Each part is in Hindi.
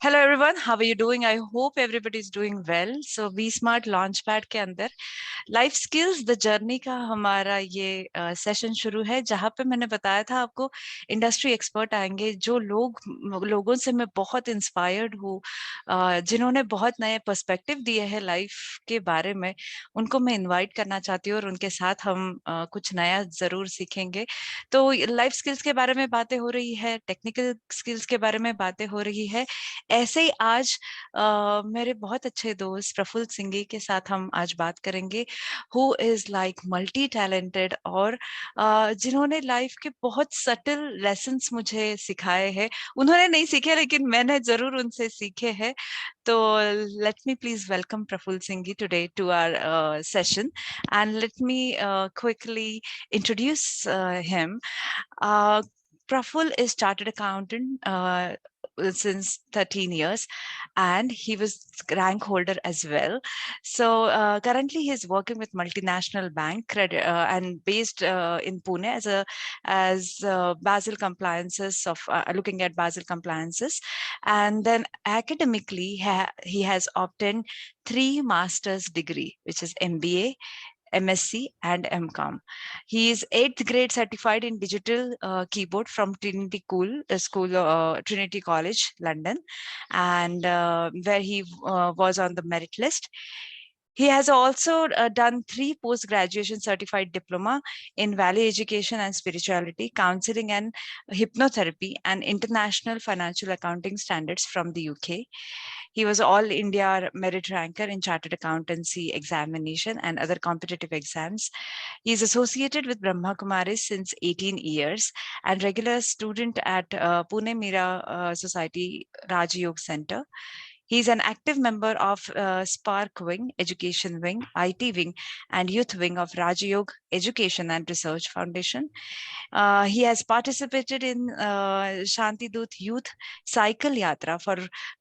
Hello everyone, how are you doing? I hope everybody is doing well. So be smart launch pad के अंदर लाइफ स्किल्स द जर्नी का हमारा ये सेशन शुरू है, जहाँ पे मैंने बताया था आपको इंडस्ट्री एक्सपर्ट आएंगे, जो लोगों से मैं बहुत इंस्पायर्ड हूँ, जिन्होंने बहुत नए पर्सपेक्टिव दिए हैं लाइफ के बारे में. उनको मैं इनवाइट करना चाहती हूँ और उनके साथ हम कुछ नया जरूर सीखेंगे. तो लाइफ स्किल्स के बारे में बातें हो रही है, टेक्निकल स्किल्स के बारे में बातें हो रही है. ऐसे ही आज मेरे बहुत अच्छे दोस्त प्रफुल्ल सिंघी के साथ हम आज बात करेंगे, who is like multi talented, और जिन्होंने लाइफ के बहुत सटल लेसन्स मुझे सिखाए हैं. उन्होंने नहीं सीखे, लेकिन मैंने जरूर उनसे सीखे हैं. तो let me please welcome Praful Singhi today to our session, and let me quickly introduce him. Praful is chartered accountant since 13 years, and he was rank holder as well. So currently he is working with multinational bank credit and based in Pune as Basel compliances of looking at Basel compliances. And then academically he has obtained 3 master's degree, which is MBA, MSc and MCOM. He is 8th grade certified in digital keyboard from Trinity College, London, and where he was on the merit list. He has also done 3 post-graduation certified diploma in value education and spirituality, counseling and hypnotherapy, and international financial accounting standards from the UK. He was All India merit ranker in chartered accountancy examination and other competitive exams. He is associated with Brahma Kumaris since 18 years and regular student at Pune Mira Society Raj Yog Center. He is an active member of Spark Wing, Education Wing, IT Wing, and Youth Wing of Rajayog Education and Research Foundation. He has participated in Shanti Dut Youth Cycle Yatra for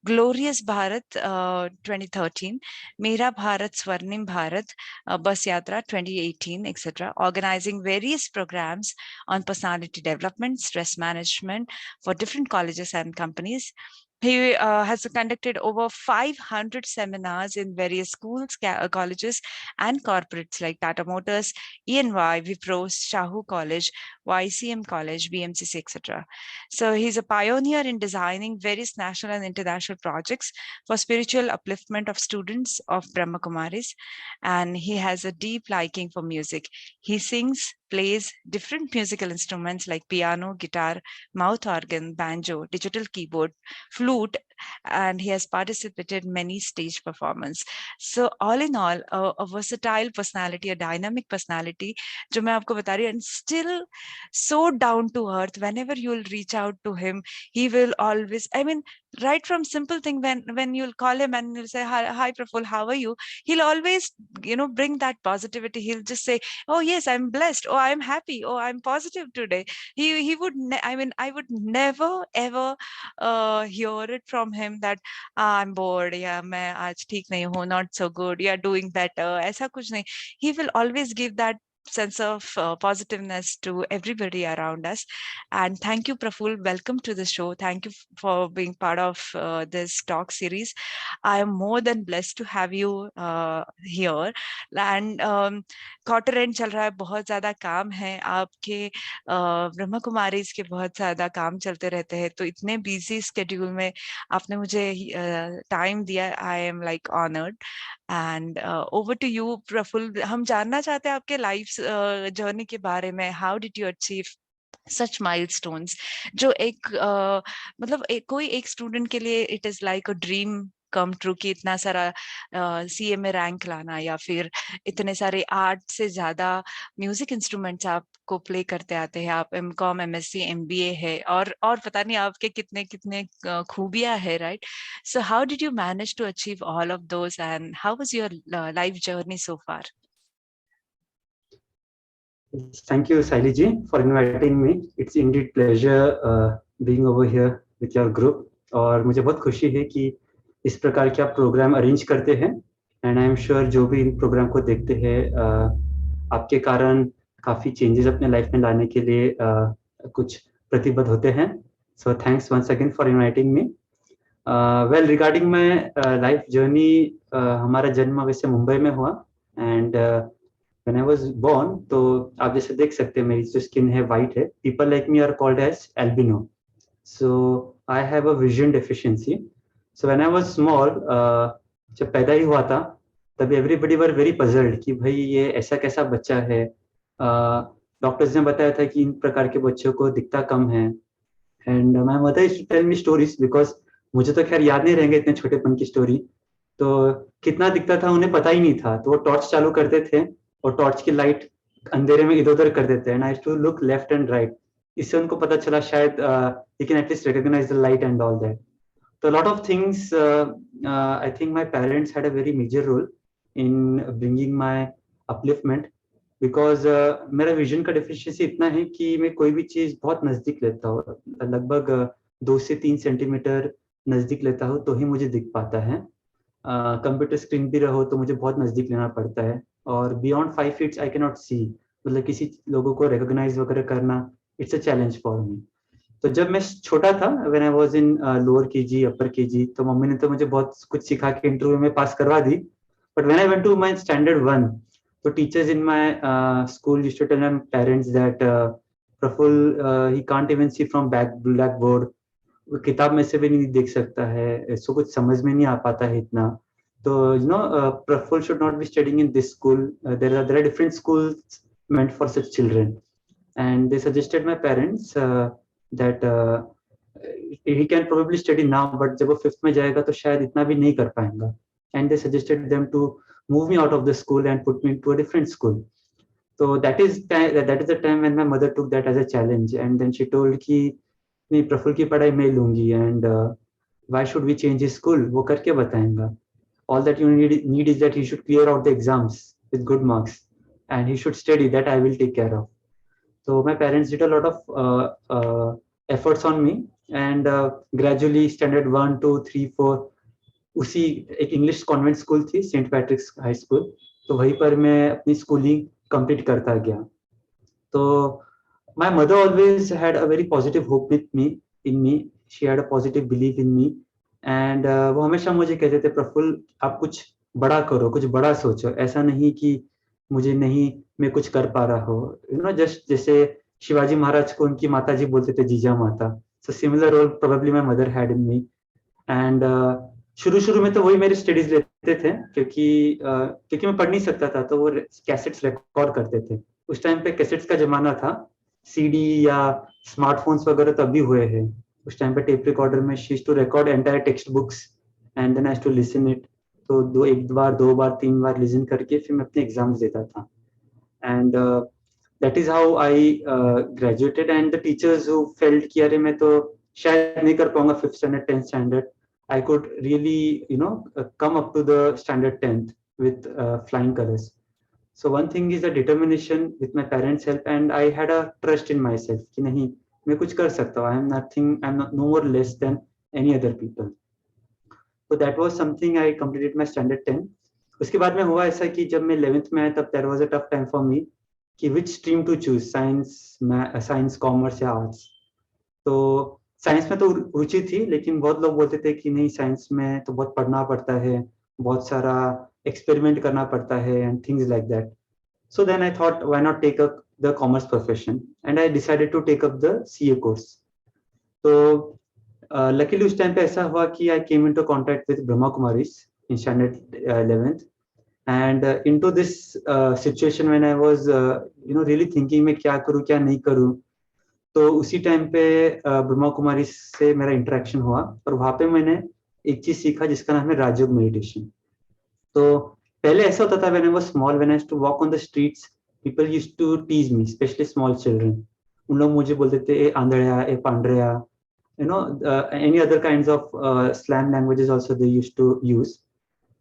Glorious Bharat 2013, Mera Bharat Swarnim Bharat Bus Yatra 2018, etc., organizing various programs on personality development, stress management for different colleges and companies. He has conducted over 500 seminars in various schools, colleges, and corporates like Tata Motors, ENY, Wipro, Shahu College, YCM College, BMCC, etc. So he's a pioneer in designing various national and international projects for spiritual upliftment of students of Brahma Kumaris, and he has a deep liking for music. He sings, plays different musical instruments like piano, guitar, mouth organ, banjo, digital keyboard, flute, and he has participated in many stage performance. So all in all, a versatile personality, a dynamic personality, जो मैं आपको बता रही हूँ, and still so down to earth. Whenever you will reach out to him, he will always, I mean, right from simple thing, when you'll call him and you'll say, hi Praful, how are you? He'll always, bring that positivity. He'll just say, oh yes, I'm blessed, oh I'm happy, oh I'm positive today. He would I would never ever hear it from him that I'm bored, yeah, मैं आज ठीक नहीं हूँ, not so good, you're doing better, ऐसा कुछ नहीं. He will always give that sense of positiveness to everybody around us. And thank you, Praful. Welcome to the show. Thank you for being part of this talk series. I am more than blessed to have you here. And quarter and चल रहा है, बहुत ज्यादा काम है आपके, ब्रह्मा कुमारी के बहुत ज्यादा काम चलते रहते हैं. तो इतने बिजी स्केड्यूल में आपने मुझे टाइम दिया. I am like honoured. And over to you Praful. हम जानना चाहते हैं आपके लाइफ जर्नी के बारे में. How did you achieve such milestones, जो एक मतलब कोई एक स्टूडेंट के लिए it is like a dream come true कि इतना सारा सीए में रैंक लाना, या फिर इतने सारे 8 से ज्यादा म्यूजिक इंस्ट्रूमेंट्स आपको प्ले करते आते हैं, आप एमकॉम, एमएससी, एमबीए है, और पता नहीं आपके कितने कितने खूबियां है, right? So how did you manage to achieve all of those, and how was your life journey so far? Thank you, Saili ji, for inviting me. It's indeed pleasure being over here with your group. और मुझे बहुत खुशी है कि इस प्रकार के आप प्रोग्राम अरेंज करते हैं. एंड आई एम श्योर जो भी इन प्रोग्राम को देखते हैं आपके कारण काफ़ी चेंजेस अपने लाइफ में लाने के लिए कुछ प्रतिबद्ध होते हैं. So thanks once again for inviting me. Well regarding my life journey, हमारा जन्म वैसे मुंबई में हुआ and when I was born, तो आप जैसे देख सकते हैं मेरी जो स्किन है वाइट है. People like me are called as albino. So I have a vision deficiency. So when I was small, जब पैदा ही हुआ था तभी एवरीबडी वर वेरी पजल्ड कि भाई ये ऐसा कैसा बच्चा है. डॉक्टर्स ने बताया था कि इन प्रकार के बच्चों को दिखता कम है. And my mother used to tell me stories because मुझे तो खैर याद नहीं रहेंगे इतने छोटेपन की स्टोरी. तो कितना दिखता था उन्हें पता ही नहीं था, तो वो टॉर्च चालू करते थे और टॉर्च की लाइट अंधेरे में इधर उधर कर देते हैं. And I to look left and right. इससे उनको पता चला शायद you can at least recognise the light and all that. तो lot of things, I think my parents had a very major role in bringing my upliftment. Because मेरा विजन का डिफिशियंसी इतना है कि मैं कोई भी चीज बहुत नजदीक लेता हूँ, लगभग 2 से 3 सेंटीमीटर नजदीक लेता हूँ तो ही मुझे दिख पाता है. कंप्यूटर स्क्रीन भी रहो तो मुझे बहुत नजदीक लेना पड़ता है. और beyond 5 feet I can not see. मतलब किसी लोगों को रिकॉग्नाइज वगैरह करना, it's a challenge for me. तो जब मैं छोटा था, when I was in lower KG upper KG, तो मम्मी ने तो मुझे बहुत कुछ सिखा के इंटरव्यू में पास करवा दी. But when I went to my standard 1, so teachers in my school used to tell my parents that Praful, he can't even see from blackboard. वो किताब में से भी नहीं देख सकता है, इसको कुछ समझ में नहीं आ पाता है इतना. तो Praful should not be studying in this school. There are different schools meant for such children. And they suggested my parents that he can probably study now, but जब वो 5th में जाएगा तो शायद इतना भी नहीं कर पाएगा. And they suggested them to move me out of the school and put me into a different school. So that is the time when my mother took that as a challenge, and then she told कि नहीं, प्रफुल्ल की पढ़ाई मैं लूंगी, and why should we change his school, वो करके बताएंगा. All that you need is that he should clear out the exams with good marks and he should study, that I will take care of. So my parents did a lot of efforts on me, and gradually standard 1, 2, 3, 4 उसी एक इंग्लिश कॉन्वेंट स्कूल थी, सेंट पैट्रिक्स हाई स्कूल, तो वहीं पर मैं अपनी स्कूलिंग कंप्लीट करता गया. तो my mother always had a very positive hope with me, in me. She had a positive believe in me. And वो हमेशा मुझे कहते थे, प्रफुल्ल आप कुछ बड़ा करो, कुछ बड़ा सोचो, ऐसा नहीं कि मुझे नहीं मैं कुछ कर पा रहा हो. जस्ट जैसे शिवाजी महाराज को उनकी माता जी बोलते थे Jija Mata, so similar role probably my mother had in me. And शुरू में तो वही मेरी स्टडीज लेते थे, क्योंकि मैं पढ़ नहीं सकता था, तो वो कैसेट्स रिकॉर्ड करते थे. उस टाइम पे कैसेट्स का जमाना था, सीडी या स्मार्टफोन्स वगैरह तब भी हुए हैं. उस टाइम पे टेप रिकॉर्डर में she to record entire text books and then I to listen it. तो एक बार, 2 बार, 3 बार लिसन करके फिर मैं अपने एग्जाम्स देता था. And that is how I graduated. And the teachers who felt कि अरे मैं तो शायद नहीं कर पाऊंगा 5th standard 10th standard, I could really, come up to the standard 10th with flying colors. So one thing is the determination with my parents' help, and I had a trust in myself कि नहीं, मैं कुछ कर सकता हूँ. I'm not no more less than any other people. So that was something I completed my standard 10. उसके बाद में हुआ ऐसा कि जब मैं 11th में आया तब there was a tough time for me कि which stream to choose, science, commerce या arts. तो साइंस में तो रुचि थी, लेकिन बहुत लोग बोलते थे कि नहीं, साइंस में तो बहुत पढ़ना पड़ता है, बहुत सारा एक्सपेरिमेंट करना पड़ता है and things like that. So then I thought why not take up the commerce profession, and I decided to take up the CA course. तो लकीली उस टाइम पे ऐसा हुआ कि I came into contact with Brahma Kumaris in standard 11th. And into this situation when I was really thinking मैं क्या करूं क्या नहीं करूं, तो उसी टाइम पे ब्रह्मा कुमारी से मेरा इंटरेक्शन हुआ, और वहां पे मैंने एक चीज सीखा जिसका नाम है राजयोग मेडिटेशन. तो पहले ऐसा होता था, when I was small, when I used to walk on the streets, people used to tease me, specially small children. उन लोग मुझे बोलते थे ए आंधळ्या, ए पांढऱ्या, any other kinds of slang languages also they used to use.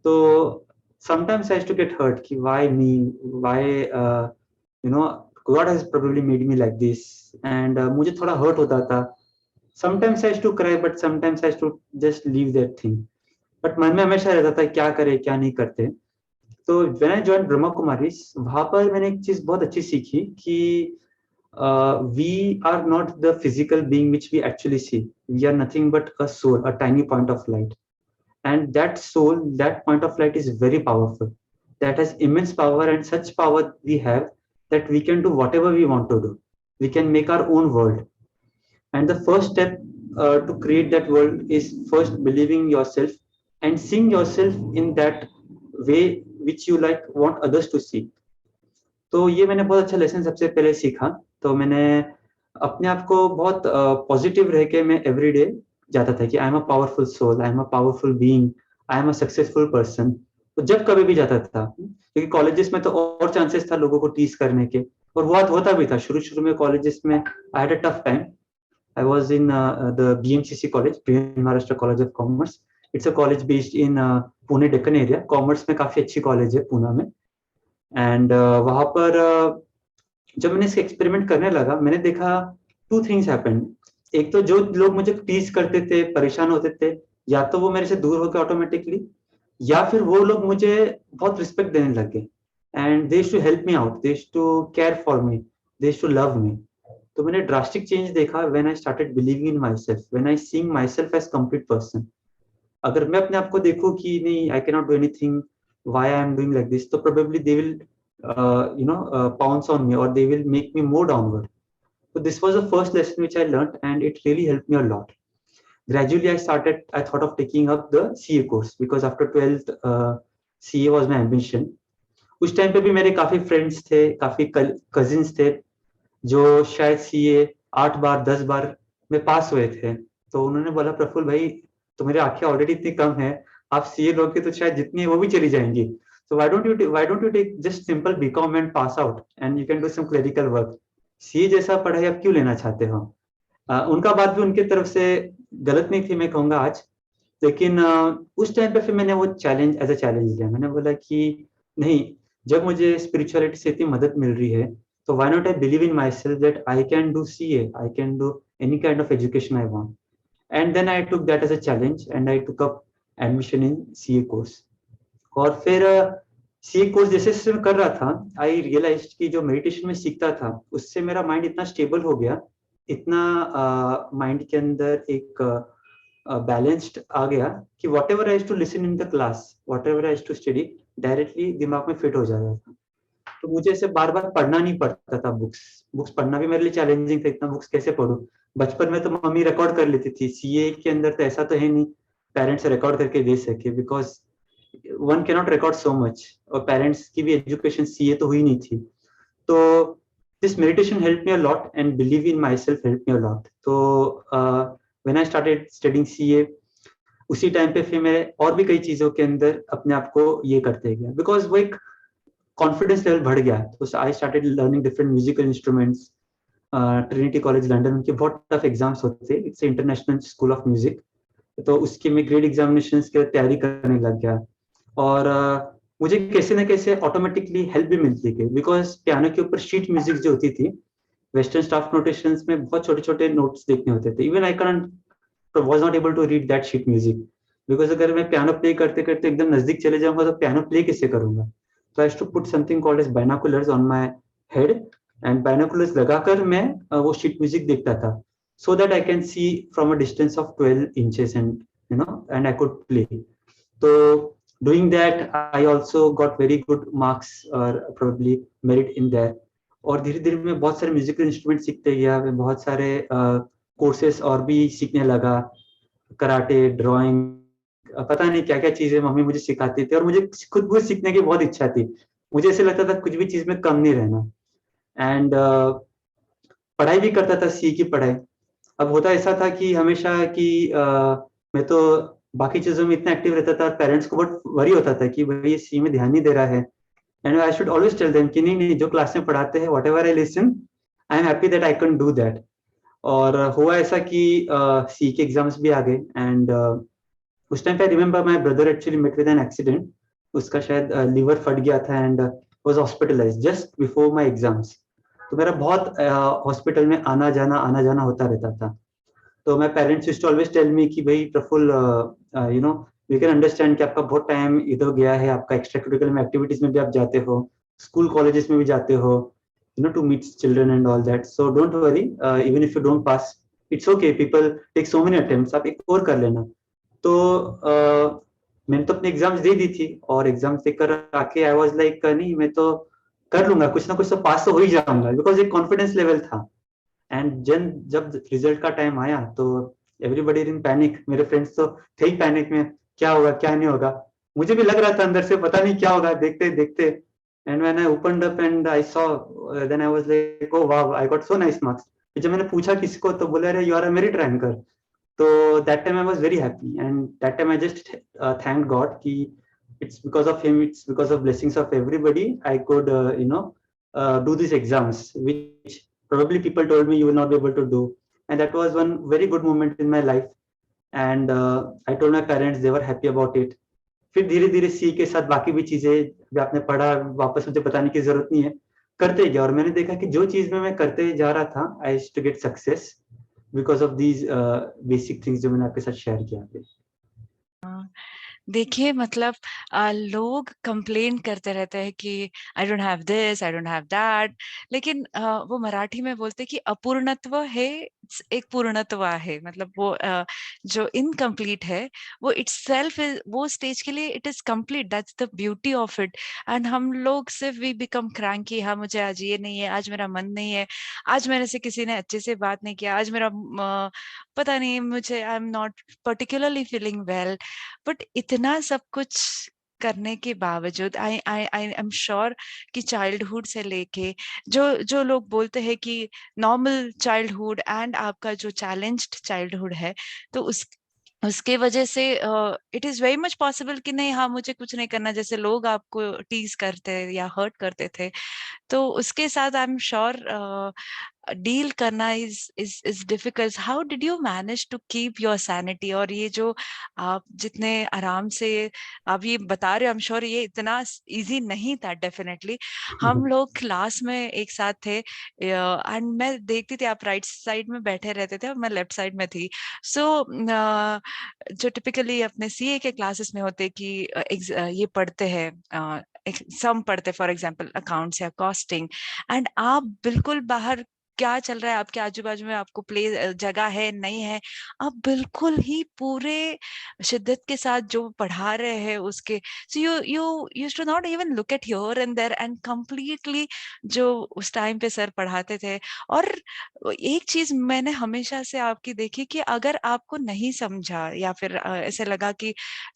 तो sometimes I used to get hurt कि why me, why God has probably made me like this, and मुझे थोड़ा hurt होता था. Sometimes I used to cry, but sometimes I used to just leave that thing. But मन में हमेशा रहता था क्या करे क्या नहीं करते. तो when I joined Brahma Kumaris, वहां पर मैंने एक चीज बहुत अच्छी सीखी कि we are not the physical being which we actually see. We are nothing but a soul, a tiny point of light. And that soul, that point of light is very powerful. That has immense power, and such power we have that we can do whatever we want to do. We can make our own world. And the first step to create that world is first believing yourself and seeing yourself in that way which you like want others to see. तो ये मैंने बहुत अच्छा लेसन सबसे पहले सीखा। तो मैंने अपने आप को बहुत पॉजिटिव रह के मैं एवरीडे जाता था कि I am a powerful soul, I am a powerful being, I am a successful person. तो जब कभी भी जाता था, क्योंकि कॉलेजेस में तो और चांसेस था लोगों को टीज करने के, और वो होता भी था शुरू शुरू में कॉलेजेस में। I had a tough time. I was in the BMCC college, Brihan Maharashtra College of Commerce. It's a college based in Pune Deccan area. Commerce में काफी अच्छी कॉलेज है पूना में। एंड वहां पर जब मैंने इसका एक्सपेरिमेंट करने लगा, मैंने देखा टू थिंग्स हैपेंड। एक तो जो लोग मुझे टीज करते थे, परेशान होते थे, या तो वो मेरे से दूर हो गए ऑटोमेटिकली, या फिर वो लोग मुझे बहुत रिस्पेक्ट देने लग गए। And they to help me out, they to care for me, they to love me. तो मैंने ड्रास्टिक चेंज देखा when I started believing in my self, when I seeing my self as complete person. अगर मैं अपने आप को देखूं कि नहीं, I can not do anything, why I am doing like this, तो probably they will pounce on me, or they will make me more downward. So this was the first lesson which I learned, and it really helped me a lot. Gradually I thought of taking up the CA course, because after 12th CA was my ambition. उस टाइम पे भी मेरे काफी फ्रेंड्स थे, काफी कजिन्स थे जो शायद CA 8 बार 10 बार में पास हुए थे। तो उन्होंने बोला, प्रफुल्ल भाई तुम्हारी आंखें ऑलरेडी इतनी कम है, आप CA लोगे तो शायद जितनी है वो भी चली जाएंगी। So why don't you take just simple BCom and pass out and you can do some clerical work. CA जैसा पढ़ाई आप क्यों लेना चाहते हो? उनका बात भी उनकी तरफ से गलत नहीं थी, मैं कहूँगा आज। लेकिन उस टाइम पे फिर मैंने वो चैलेंज एज अ चैलेंज लिया। मैंने बोला कि नहीं, जब मुझे स्पिरिचुअलिटी से इतनी मदद मिल रही है, तो why not I believe in myself that I can do CA, I can do any kind of education I want. And then I took that as a challenge and I took up admission in CA course. और फिर CA कोर्स जैसे जैसे मैं कर रहा था, आई रियलाइज कि जो मेडिटेशन में सीखता था उससे मेरा माइंड इतना स्टेबल हो गया, इतना माइंड के अंदर एक बैलेंस्ड आ गया कि whatever I to listen in the class, whatever I to study, directly दिमाग में फिट हो जा रहा था। तो मुझे ऐसे बार बार पढ़ना नहीं पड़ता था। बुक्स पढ़ना भी मेरे लिए चैलेंजिंग था, इतना बुक्स कैसे पढूं। बचपन में तो मम्मी रिकॉर्ड कर लेती थी, CA के अंदर तो ऐसा तो है नहीं पेरेंट्स रिकॉर्ड करके दे सके, because one can not record so much, और पेरेंट्स की भी एजुकेशन CA तो हुई नहीं थी। तो this meditation help me a lot and believe in my self help me a lot. तो when I started studying CA, उसी टाइम पे फिर मैं और भी कई चीजों के अंदर अपने आप को ये करते गया, बिकॉज वो एक कॉन्फिडेंस लेवल बढ़ गया। तो I started learning different musical instruments. Trinity college London, उनके बहुत टफ एग्जाम्स होते थे, it's international school of music. तो उसके मैं ग्रेड एग्जामिनेशन की तैयारी करने लग गया, और मुझे कैसे ना कैसे ऑटोमेटिकली हेल्प भी मिलती थी, बिकॉज पियानो के ऊपर शीट म्यूजिक जो होती थी, वेस्टर्न स्टाफ नोटेशंस में बहुत छोटे छोटे नोट्स देखने होते थे। Even I can was not able to read that sheet music, because अगर मैं पियानो प्ले करते करते एकदम नजदीक चले जाऊंगा तो पियानो प्ले कैसे करूंगा। तो I to put something called as binoculars on my head, and binoculars लगाकर मैं वो शीट म्यूजिक देखता था, so that I can see from a distance of 12 inches, and and I could play. So doing that, I also got very good marks, or probably merit in there. और धीरे धीरे मैं बहुत सारे म्यूजिकल इंस्ट्रूमेंट सीखते गया, मैं बहुत सारे कोर्सेस और भी सीखने लगा, कराटे, ड्राइंग, पता नहीं क्या क्या चीजें मम्मी मुझे सिखाती थी, और मुझे खुद भी सीखने की बहुत इच्छा थी। मुझे ऐसे लगता था कुछ भी चीज में कम नहीं रहना। एंड पढ़ाई भी करता था, CA की पढ़ाई। अब होता ऐसा था कि हमेशा कि मैं तो बाकी चीजों में इतना एक्टिव रहता था, और पेरेंट्स को बहुत वरी होता था कि भाई ये CA में ध्यान नहीं दे रहा है। And I should always tell them कि नहीं नहीं, जो क्लास में पढ़ाते हैं, whatever I listen, I am happy that I can do that. और हुआ ऐसा कि CA के एग्जाम्स भी आ गए, एंड उस टाइम पे I remember my brother actually met with an accident. उसका शायद लीवर फट गया था, and was hospitalised just before my exams. तो मेरा बहुत हॉस्पिटल में आना जाना होता रहता था। तो my parents used to always tell me कि भाई प्रफुल्ल, वी कैन अंडरस्टैंड कि आपका बहुत टाइम इधर गया है, आपका एक्स्ट्रा करिकुलर में एक्टिविटीज में भी आप जाते हो, स्कूल कॉलेजेस में भी जाते हो, to meet children and all that. So don't worry, even if you don't pass, it's okay. People take so many attempts. आप एक और कर लेना. तो मैंने तो अपने एग्जाम्स दे दी थी, और एग्जाम्स देकर आके आई वाज लाइक नहीं, मैं तो कर लूंगा, कुछ ना कुछ तो पास तो हो ही जाऊंगा, बिकॉज एक कॉन्फिडेंस लेवल था. एंड जब रिजल्ट का टाइम आया तो एवरीबडी इन पैनिक. मेरे फ्रेंड्स तो थे ही पैनिक में, क्या होगा क्या नहीं होगा. मुझे भी लग रहा था अंदर से पता नहीं क्या होगा देखते देखते. And when I opened up and I saw, then I was like oh wow, I got so nice marks. जब मैंने पूछा किसी को तो बोले अरे you are a merit ranker. तो that time I was very happy, and that time I just thanked God कि it's because of him, it's because of blessings of everybody I could do these exams, which probably people told me you will not be able to do. And that was one very good moment in my life. And I told my parents, they were happy about it. फिर धीरे धीरे सी के साथ बाकी भी चीजें जो आपने पढ़ा वापस मुझे बताने की जरूरत नहीं है, करते गया. और मैंने देखा कि जो चीज में मैं करते जा रहा था, I used to get success because of these basic things जो मैंने आपके साथ शेयर किया थे. देखिए मतलब लोग कंप्लेन करते रहते हैं कि I don't have this, I don't have that, लेकिन वो मराठी में बोलते हैं कि अपूर्णत्व है एक पूर्णत्व है. मतलब वो जो इनकम्प्लीट है वो इटसेल्फ, वो स्टेज के लिए it is complete. That's the beauty of it. And हम लोग सिर्फ वी बिकम क्रैंकी. हाँ मुझे आज ये नहीं है, आज मेरा मन नहीं है, आज मेरे से किसी ने अच्छे से बात नहीं किया, आज मेरा पता नहीं, मुझे I am not particularly feeling well. But इतना सब कुछ करने के बावजूद आई आई आई एम श्योर कि चाइल्डहुड से लेके जो जो लोग बोलते हैं कि नॉर्मल चाइल्डहुड एंड आपका जो चैलेंज्ड चाइल्डहुड है, तो उसके वजह से it is very much possible कि नहीं, हाँ मुझे कुछ नहीं करना, जैसे लोग आपको टीज करते या हर्ट करते थे, तो उसके साथ आई एम श्योर डील करना is difficult. How did you manage to keep your sanity? और ये जो आप जितने आराम से आप ये बता रहे हो, आई एम श्योर ये इतना इजी नहीं था. डेफिनेटली हम लोग क्लास में एक साथ थे एंड मैं देखती थी आप राइट साइड में बैठे रहते थे और मैं लेफ्ट साइड में थी. सो जो टिपिकली अपने सीए के क्लासेस में होते कि ये पढ़ते हैं, सम पढ़ते फॉर एग्जांपल अकाउंट्स या कॉस्टिंग, एंड आप बिल्कुल बाहर क्या चल रहा है आपके आजू बाजू में, आपको प्ले जगह है नहीं है, आप बिल्कुल ही पूरे शिद्दत के साथ जो पढ़ा रहे हैं उसके, so you used to not even look at here and there and completely जो उस टाइम पे सर पढ़ाते थे. और एक चीज मैंने हमेशा से आपकी देखी कि अगर आपको नहीं समझा या फिर ऐसे लगा कि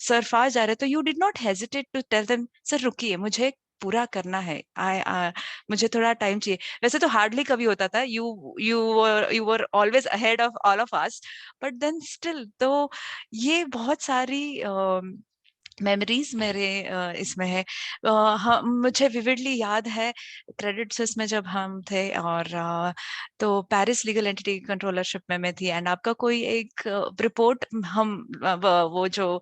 सर फास्ट जा रहे, तो you did not hesitate to tell them sir रुकिए मुझे पूरा करना है, मुझे थोड़ा टाइम चाहिए. वैसे तो हार्डली कभी होता था, you were always ahead of all of us, but then still तो ये बहुत सारी मेमोरीज मेरे इसमें है. मुझे विविडली याद है क्रेडिट स्विस में जब हम थे, और तो पेरिस लीगल एंटिटी कंट्रोलरशिप में मैं थी, एंड आपका कोई एक रिपोर्ट हम वो जो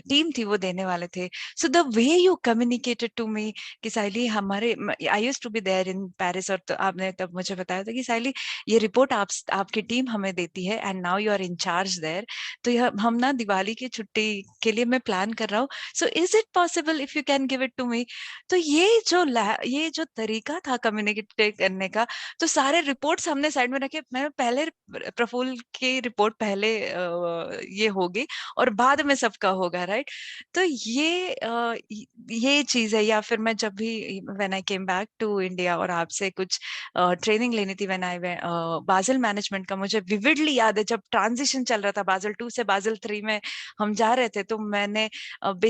टीम थी वो देने वाले थे. So the way you communicated to me कि साइली हमारे, I used to be there in Paris, और तो आपने तब मुझे बताया था कि साइली ये रिपोर्ट आपकी टीम हमें देती है and now you are in charge there, तो हम ना दिवाली की छुट्टी के लिए मैं प्लान कर रहा हूँ, so is it possible if you can give it to me. तो ये जो तरीका था कम्युनिकेट करने का, तो सारे रिपोर्ट्स हमने साइड में रखे. मैं पहले प्रफुल्ल की रिपोर्ट पहले ये होगी और बाद में सबका होगा, राइट? तो ये चीज है. या फिर मैं जब भी when I came back to India और आपसे कुछ ट्रेनिंग लेनी थी, व्हेन आई बाजल मैनेजमेंट का, मुझे विविडली याद है जब ट्रांजिशन चल रहा था बाजल 2 से बाजल 3 में हम जा रहे थे, तो मैंने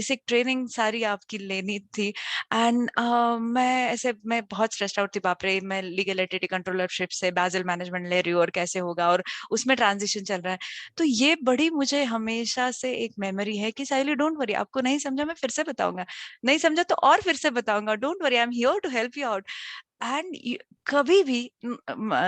बेसिक ट्रेनिंग सारी आपकी लेनी थी. एंड मैं बहुत स्ट्रेस्ड आउट थी, बाप रे, मैं लीगल एंटिटी कंट्रोलरशिप से बाजल मैनेजमेंट ले रही हूँ और कैसे होगा, और उसमें ट्रांजिशन चल रहा है. तो ये बड़ी मुझे हमेशा से एक मेमोरी है कि साइली डोंट वरी, आपको नहीं समझा मैं फिर से बताऊंगा, नहीं समझा तो और फिर से बताऊंगा, don't worry, I am here to help you out. And कभी भी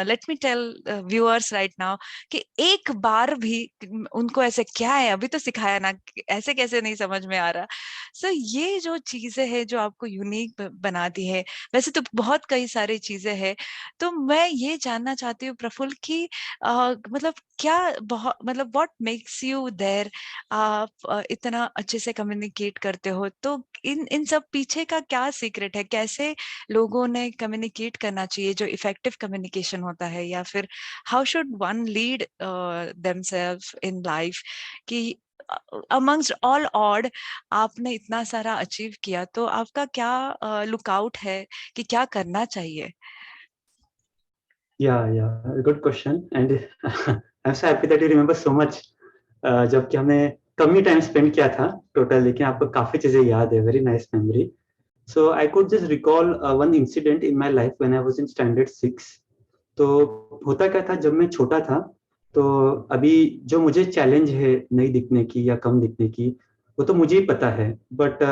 let me tell viewers right now कि एक बार भी उनको ऐसे क्या है अभी तो सिखाया ना, ऐसे कैसे नहीं समझ में आ रहा. सो ये जो चीजें हैं जो आपको यूनिक बनाती है, वैसे तो बहुत कई सारी चीजें हैं. तो मैं ये जानना चाहती हूँ प्रफुल्ल की मतलब क्या बहुत मतलब व्हाट मेक्स यू देयर, आप इतना अच्छे से कम्युनिकेट करते हो, तो इन इन सब पीछे का क्या सीक्रेट है, कैसे लोगों ने कम्युनिकेट कम्युनिकेट करना चाहिए, जो इफेक्टिव कम्युनिकेशन होता है, या फिर how should one lead themselves in life, कि अमंग्स्ट ऑल ऑड आपने इतना सारा अचीव किया, तो आपका क्या लुकआउट है कि क्या करना चाहिए? Yeah, good question. And I'm so happy that you remember so much. जबकि हमने कम ही टाइम स्पेंड किया था टोटल, लेकिन आपको काफी चीजें याद है. Very nice memory. So I could just recall one incident in my life when I was in standard 6. तो होता क्या था, जब मैं छोटा था, तो अभी जो मुझे चैलेंज है नहीं दिखने की या कम दिखने की, वो तो मुझे ही पता है. बट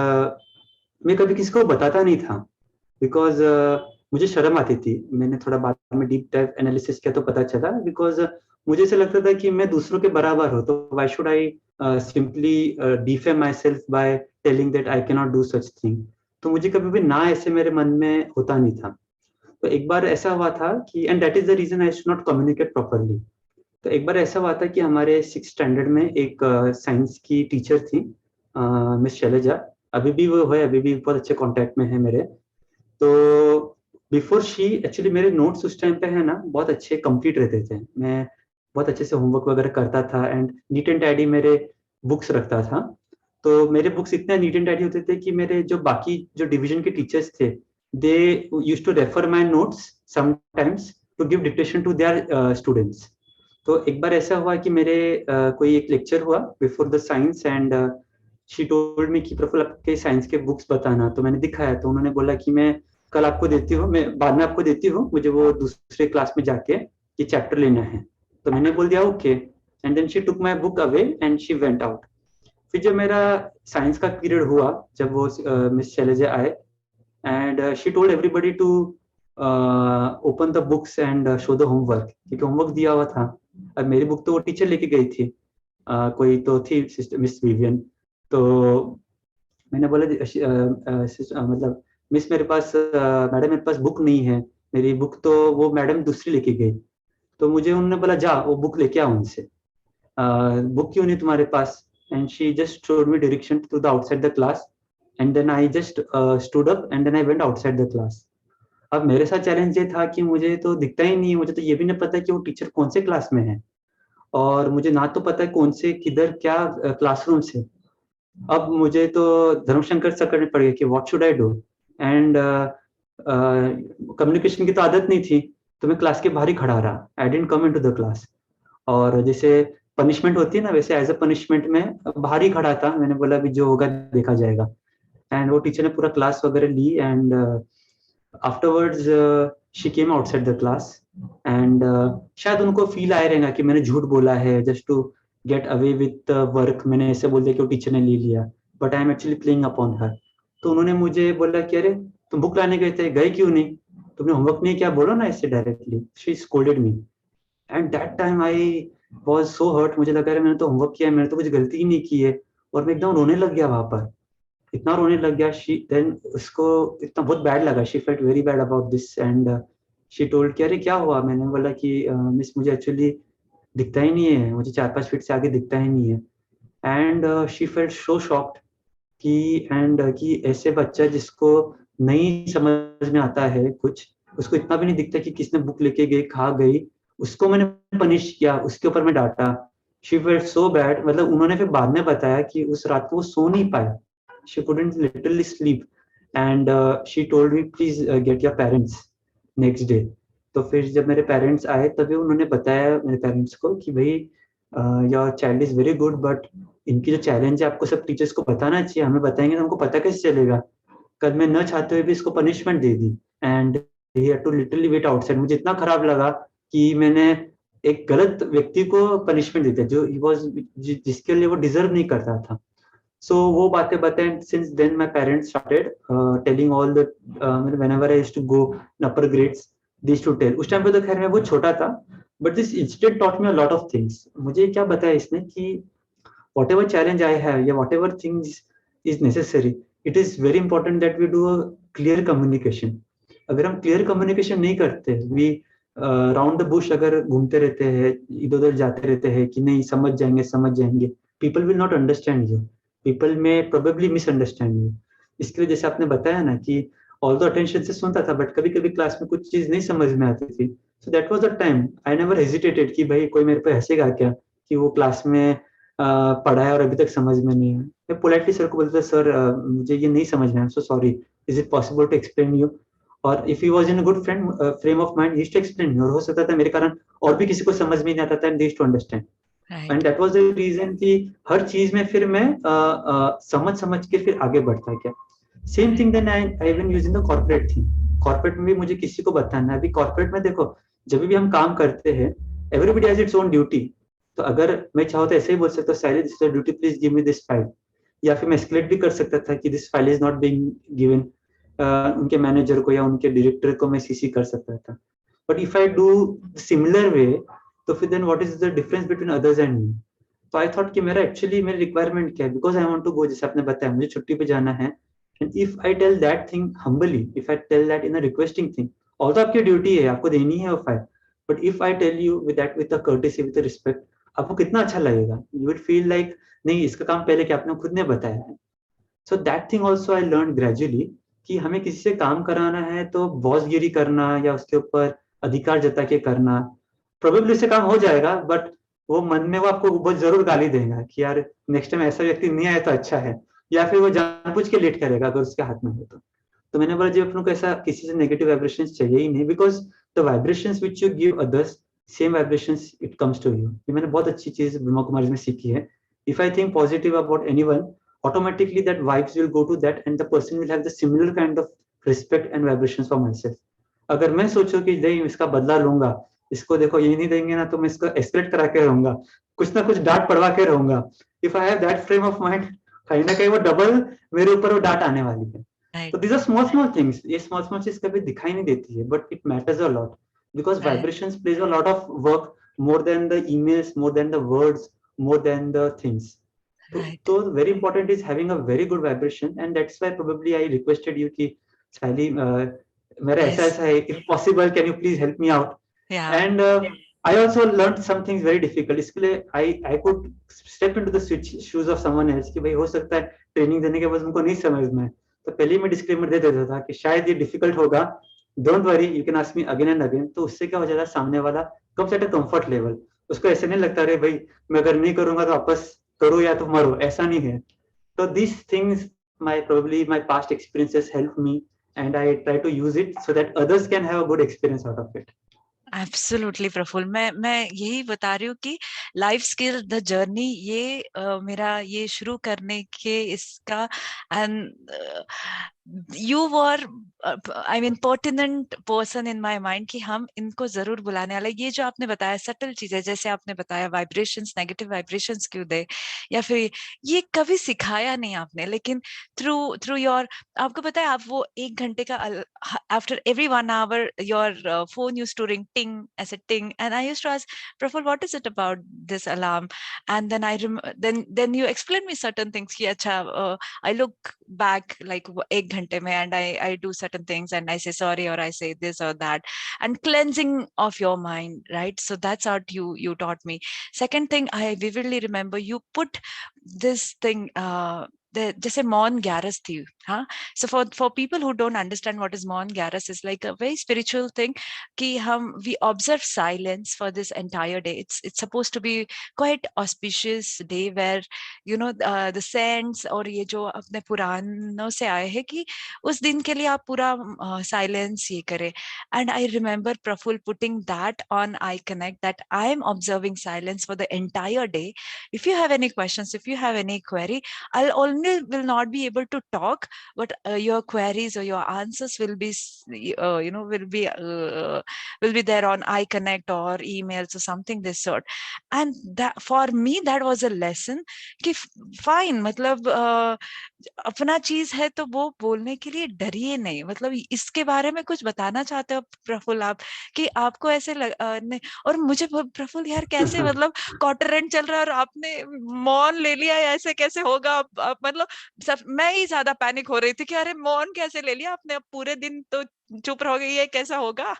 मैं कभी किसी को बताता नहीं था, बिकॉज मुझे शर्म आती थी. मैंने थोड़ा बाद में डीप डाइव एनालिसिस किया तो पता चला, बिकॉज मुझे ऐसा लगता था कि मैं दूसरों के बराबर हूँ, तो why should I simply defame my self by telling that I can not do such thing. तो मुझे कभी भी ना ऐसे मेरे मन में होता नहीं था. तो एक बार ऐसा हुआ था कि, and that is the reason I should not communicate properly. तो एक बार ऐसा हुआ था कि हमारे 6th स्टैंडर्ड में एक साइंस की टीचर थी, मिस शैलजा. अभी भी वो है, अभी भी बहुत अच्छे कांटेक्ट में है मेरे. तो बिफोर शी, एक्चुअली मेरे नोट्स उस टाइम पे है ना बहुत अच्छे कंप्लीट रहते थे. मैं बहुत अच्छे से होमवर्क वगैरह करता था, एंड नीट एंड टाइडी मेरे बुक्स रखता था. तो मेरे बुक्स इतने नीट एंड टाइडी होते थे कि मेरे जो बाकी जो डिवीजन के टीचर्स थे, they used to refer my notes sometimes to give dictation to their students. तो एक बार ऐसा हुआ कि मेरे कोई एक लेक्चर हुआ before the science, and she told me कि प्रफुल्ल आपके साइंस के बुक्स बताना. तो मैंने दिखाया, तो उन्होंने बोला कि मैं कल आपको देती हूँ, मैं बाद में आपको देती हूँ, मुझे वो दूसरे क्लास में जाके ये चैप्टर लेना है. तो मैंने बोल दिया okay, and then she took my book away and she went out. फिर जब मेरा साइंस का पीरियड हुआ, जब वो मिस शैलजा आए, and she told everybody to open the books and show the homework, क्योंकि होमवर्क दिया हुआ था. अब मेरी बुक तो वो टीचर लेके गई थी, कोई तो थी मिस विवियन. तो मैंने बोला मतलब मिस मेरे पास मैडम मेरे पास बुक नहीं है, मेरी बुक तो वो मैडम दूसरी लेके गई. तो मुझे उन्होंने बोला जा वो बुक लेके आ उनसे, बुक क्यों नहीं तुम्हारे पास. And she just showed me direction to the outside the class, and then I just stood up and then I went outside the class. अब मेरे साथ चैलेंज ये था कि मुझे तो दिखता ही नहीं, मुझे तो ये भी नहीं पता कि वो टीचर कौन से क्लास में है, और मुझे ना तो पता है कौन से किधर क्या क्लासरूम से. अब मुझे तो धर्मशंकर सर करने पड़ गया कि what should I do. And communication की तो आदत नहीं थी, तो मैं क्लास के बाहर ही खड़ा रहा. I didn't come into the class. और जैसे पनिशमेंट होती है ना, वैसे एज अ पनिशमेंट में बाहर ही खड़ा था. मैंने बोला अभी जो होगा देखा जाएगा. एंड वो टीचर ने पूरा क्लास वगैरह ली, and afterwards she came outside the class. And शायद उनको फील आया रहेगा कि मैंने झूठ बोला है just to get away with work. मैंने ऐसे बोल दिया कि वो टीचर ने ले लिया, but I am actually playing upon her. तो उन्होंने मुझे बोला कि अरे तुम बुक लाने गए थे, गए क्यों नहीं, तुमने होमवर्क नहीं किया, बोलो ना इससे directly. She scolded me. And that time I was so hurt. मुझे लगा मैंने तो होमवर्क किया है, मैंने तो कुछ गलती ही नहीं की है. और मैं एकदम रोने लग गया वहां पर, इतना रोने लग गया. शी देन उसको इतना बहुत बैड लगा, she felt very bad about this, and she told कि अरे क्या हुआ. मैंने बोला कि मिस मुझे एक्चुअली दिखता ही नहीं है, मुझे 4-5 फीट से आगे दिखता ही नहीं है. And she felt so shocked कि कि ऐसे बच्चा जिसको नहीं समझ में आता है कुछ, उसको इतना भी नहीं दिखता कि किसने बुक लेके गई खा गई, उसको मैंने पनिश किया, उसके ऊपर मैं डांटा. She felt so bad. मतलब उन्होंने फिर बाद में बताया कि उस रात को वो सो नहीं पाए, she couldn't literally sleep, and she told me please get your parents next day. तो फिर जब मेरे पेरेंट्स आए तभी उन्होंने बताया मेरे पेरेंट्स को कि भाई your child is very good, but इनकी जो चैलेंज है आपको सब टीचर्स को बताना चाहिए, हमें बताएंगे तो हमको पता कैसे चलेगा. कल मैं न चाहते हुए भी इसको पनिशमेंट दे दी, and he had to literally wait outside. मुझे इतना खराब लगा कि मैंने एक गलत व्यक्ति को पनिशमेंट दी थी, जो ही वाज जिसके लिए वो डिजर्व नहीं करता था. So वो बातें बताएं. Since then my parents started telling all the whenever I used to go in upper grades, they used to tell. उस टाइम पे तो खैर मैं बहुत छोटा था, but this incident taught me a lot of things. मुझे क्या बताया इसने कि whatever challenge I have या whatever things is necessary, it is very important that we do a clear communication. अगर हम clear communication नहीं करते, we राउंड द बुश अगर घूमते रहते हैं, इधर उधर जाते रहते हैं कि नहीं समझ जाएंगे, people will not understand you. People में प्रोबेबली मिसअंडरस्टैंड यू. इसके लिए जैसे आपने बताया ना कि ऑल द अटेंशन से सुनता था, बट कभी कभी क्लास में कुछ चीज नहीं समझ में आती थी. So that was the time I never hesitated कि भाई कोई मेरे पे हंसेगा क्या कि वो क्लास में पढ़ा है और अभी तक समझ में नहीं है. मैं पोलाइटली सर को बोलता था, सर मुझे ये नहीं समझ में, I am so sorry, is it possible to explain you. और if he was in a good frame of mind, he used to explain me, और हो सकता था मेरे कारण और भी किसी को समझ में नहीं आता था, and they used to understand. Right. And that was the reason कि हर चीज में फिर मैं समझ समझ के फिर आगे बढ़ता गया. Same thing then I even using the corporate thing. Corporate में भी मुझे किसी को बताना है. अभी कॉर्पोरेट में देखो, जब भी हम काम करते हैं, everybody has its own duty. तो अगर मैं चाहूँ तो ऐसे ही बोल सकता हूँ, silence this is duty, please give me this file. या फिर मैं एस्केलेट भी कर सकता था कि this file is not being given, उनके मैनेजर को या उनके डायरेक्टर को मैं सीसी कर सकता था. But if I do similar way, तो फिर then what is the difference between others and me. तो आई थॉट कि मेरा एक्चुअली मेरी रिक्वायरमेंट क्या है, because I want to go, जैसे आपने बताया मुझे छुट्टी पे जाना है. And if I tell that thing humbly, if I tell that in a requesting thing, all तो आपकी ड्यूटी है, आपको देनी है वो file, but if I tell you with that, with the courtesy, with the respect, आपको कितना अच्छा लगेगा. यू वुड फील लाइक नहीं, इसका काम पहले कि आपने खुद ने बताया है. So that thing also I learn gradually कि हमें किसी से काम कराना है तो बॉसगिरी करना या उसके ऊपर अधिकार जता के करना, प्रोबेबली उससे काम हो जाएगा, बट वो मन में वो आपको बहुत जरूर गाली देगा कि यार नेक्स्ट टाइम ऐसा व्यक्ति नहीं आया तो अच्छा है, या फिर वो जानबूझ के लेट करेगा अगर उसके हाथ में हो तो. तो मैंने बोला जी अपनों को ऐसा किसी से नेगेटिव वाइब्रेशन चाहिए ही नहीं, because the vibration which you give others, same vibration it comes to you. ये मैंने बहुत अच्छी चीज ब्रह्मा कुमारी में सीखी है. If I think positive about anyone, automatically that vibes will go to that and the person will have the similar kind of respect and vibrations for myself. अगर मैं सोचूं कि नहीं इसका बदला लूंगा, इसको देखो ये नहीं देंगे ना तो मैं इसको एस्केलेट करा के रहूंगा, कुछ ना कुछ डांट पड़वा के रहूंगा. If I have that frame of mind, कहीं ना कहीं वो डबल मेरे ऊपर वो डांट आने वाली है. Right. तो these are small small things. ये small small चीज कभी दिखाई नहीं देती है, but it matters a lot because Right. vibrations plays a lot of work, more than the emails, more than the words, more than the things. Right. तो very important is having a very good vibration, and that's why probably I requested you कि साली मेरा ऐसा Yes. ऐसा है, if possible can you please help me out. Yeah. And I also learned some things very difficult. इसके लिए I could step into the shoes of someone else कि भाई हो सकता है ट्रेनिंग देने के बाद उनको नहीं समझ में, तो पहले ही मैं डिस्क्लेमर दे देता था कि शायद ये डिफिकल्ट होगा, don't worry you can ask me again and again. तो उससे क्या हो जाता है, सामने वाला comes at a comfort level. उसको ऐसे नहीं लगता अरे भाई मैं अगर नहीं करूंगा तो वापस करो या तो मरो, ऐसा नहीं है. तो these things, my past experiences help me, and I try to use it so that others can have a good experience out of it. Absolutely Praful, मैं यही बता रही हूँ कि लाइफ स्किल द जर्नी ये मेरा ये शुरू करने के इसका and you were I mean pertinent person in my mind कि हम इनको जरूर बुलाने वाले. ये जो आपने बताया सटल चीजें, जैसे आपने बताया वाइब्रेशंस, नेगेटिव वाइब्रेशंस क्यों दे, या फिर ये कभी सिखाया नहीं आपने, लेकिन थ्रू थ्रू योर, आपको पता है आप वो 1 घंटे का after every 1 hour your phone used to ring ting as a ting, and I used to ask Praful, what is it about this alarm? And then then you explain me certain things ki acha I look back like 1 घंटे में and I do certain things and I say sorry or I say this or that, and cleansing of your mind, right? So that's what you taught me. Second thing I vividly remember, you put this thing जैसे मौन ग्यारस थी, हाँ. So for people who don't understand what is मौन ग्यारस, is like a very spiritual thing कि हम we observe silence for this entire day. It's supposed to be quite auspicious day where you know the saints और ये जो अपने पुराणों से आए हैं कि उस दिन के लिए आप पूरा silence ये करें. And I remember Praful putting that on iConnect, that I am observing silence for the entire day. If you have any questions, if you have any query, I'll only will not be able to talk, but your queries or your answers will be will be there on iConnect or emails or something this sort. And that for me that was a lesson कि fine, मतलब अपना चीज है तो वो बोलने के लिए डरिए नहीं. मतलब इसके बारे में कुछ बताना चाहते हो प्रफुल्ल आप, कि आपको ऐसे नहीं. और मुझे प्रफुल्ल यार कैसे, मतलब क्वार्टर रेंट चल रहा है और आपने मौन ले लिया, ऐसे कैसे होगा? मतलब सब मैं ही ज्यादा पैनिक हो रही थी कि अरे मौन कैसे ले लिया आपने, अब पूरे दिन तो चुप रहोगे, ये कैसा होगा?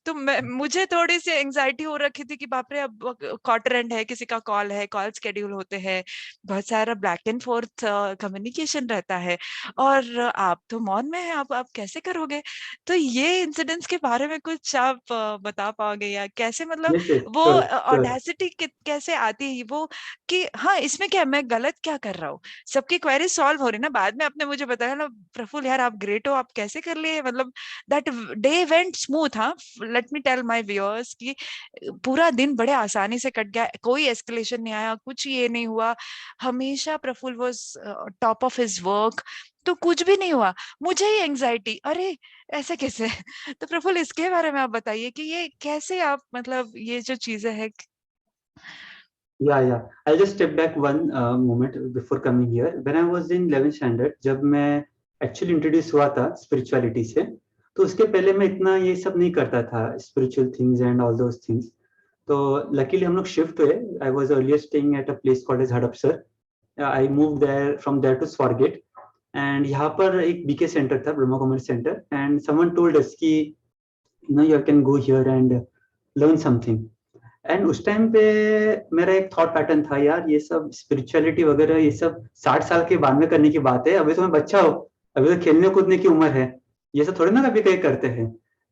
तो मुझे थोड़ी सी एंजाइटी हो रखी थी कि बाप रे, अब क्वार्टर एंड है, किसी का कॉल है, कॉल शेड्यूल होते हैं, बहुत सारा बैक एंड फोर्थ कम्युनिकेशन रहता है, और आप तो मौन में हैं, आप कैसे करोगे? तो ये इंसिडेंट्स के बारे में कुछ आप बता पाओगे, या कैसे, मतलब यस यस, वो श्योर श्योर। ऑडेसिटी कैसे आती है वो, कि हाँ इसमें क्या, मैं गलत क्या कर रहा हूँ? सबकी क्वेरी सॉल्व हो रही ना, बाद में आपने मुझे बताया ना, प्रफुल्ल यार आप ग्रेट हो, आप कैसे कर लिए, मतलब दैट डे वेंट स्मूथ। हाँ, let me tell my viewers कि पूरा दिन बड़े आसानी से कट गया, कोई एस्केलेशन नहीं आया, कुछ ये नहीं हुआ, हमेशा Praful was top of his work, तो कुछ भी नहीं हुआ। मुझे ही एंजाइटी, अरे ऐसे कैसे? तो प्रफुल्ल इसके बारे में आप बताइए कि ये कैसे आप, मतलब ये जो चीजें हैं। Yeah. I'll just step back one moment before coming here. When I was in 11th standard, जब मैं एक्चुअली इंट्रोड्यूस हुआ था स्पिरिचुअलिटी से, तो उसके पहले मैं इतना ये सब नहीं करता था, spiritual things and all those things. तो लकीली हम लोग शिफ्ट हुए। I was earlier staying at a place called as Hadapsar. I move there from there to Swargate, and यहाँ पर एक बीके सेंटर था, Brahma Kumari centre, and someone told us कि you know you can go here and learn something. And उस टाइम पे मेरा एक थॉट पैटर्न था, यार ये सब स्पिरिचुअलिटी वगैरह ये सब 60 साल के बाद में करने की बात है, अभी तो मैं बच्चा हो, अभी तो खेलने कूदने की उम्र है, ये सब थोड़ी ना कभी कहीं करते हैं।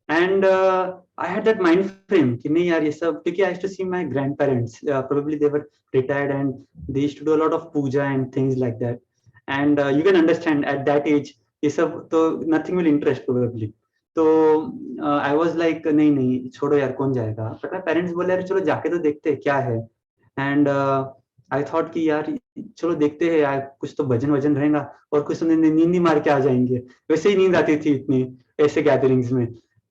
And I had that mind frame कि नहीं यार ये सब, क्योंकि I to see my grand parents, probably they were retired and they used to do a lot of puja and things like that, and you can understand at that age ये सब तो नथिंग विल इंटरेस्ट प्रोबेबली। तो आई वाज लाइक नहीं नहीं छोड़ो यार, कौन जाएगा, बट मेरे पेरेंट्स बोले यार चलो जाके तो देखते हैं क्या है। एंड आई थॉट कि यार चलो देखते हैं यार, कुछ तो भजन वजन रहेगा और कुछ तो नींद ही मार के आ जाएंगे, वैसे ही नींद आती थी इतनी ऐसे गैदरिंग्स में।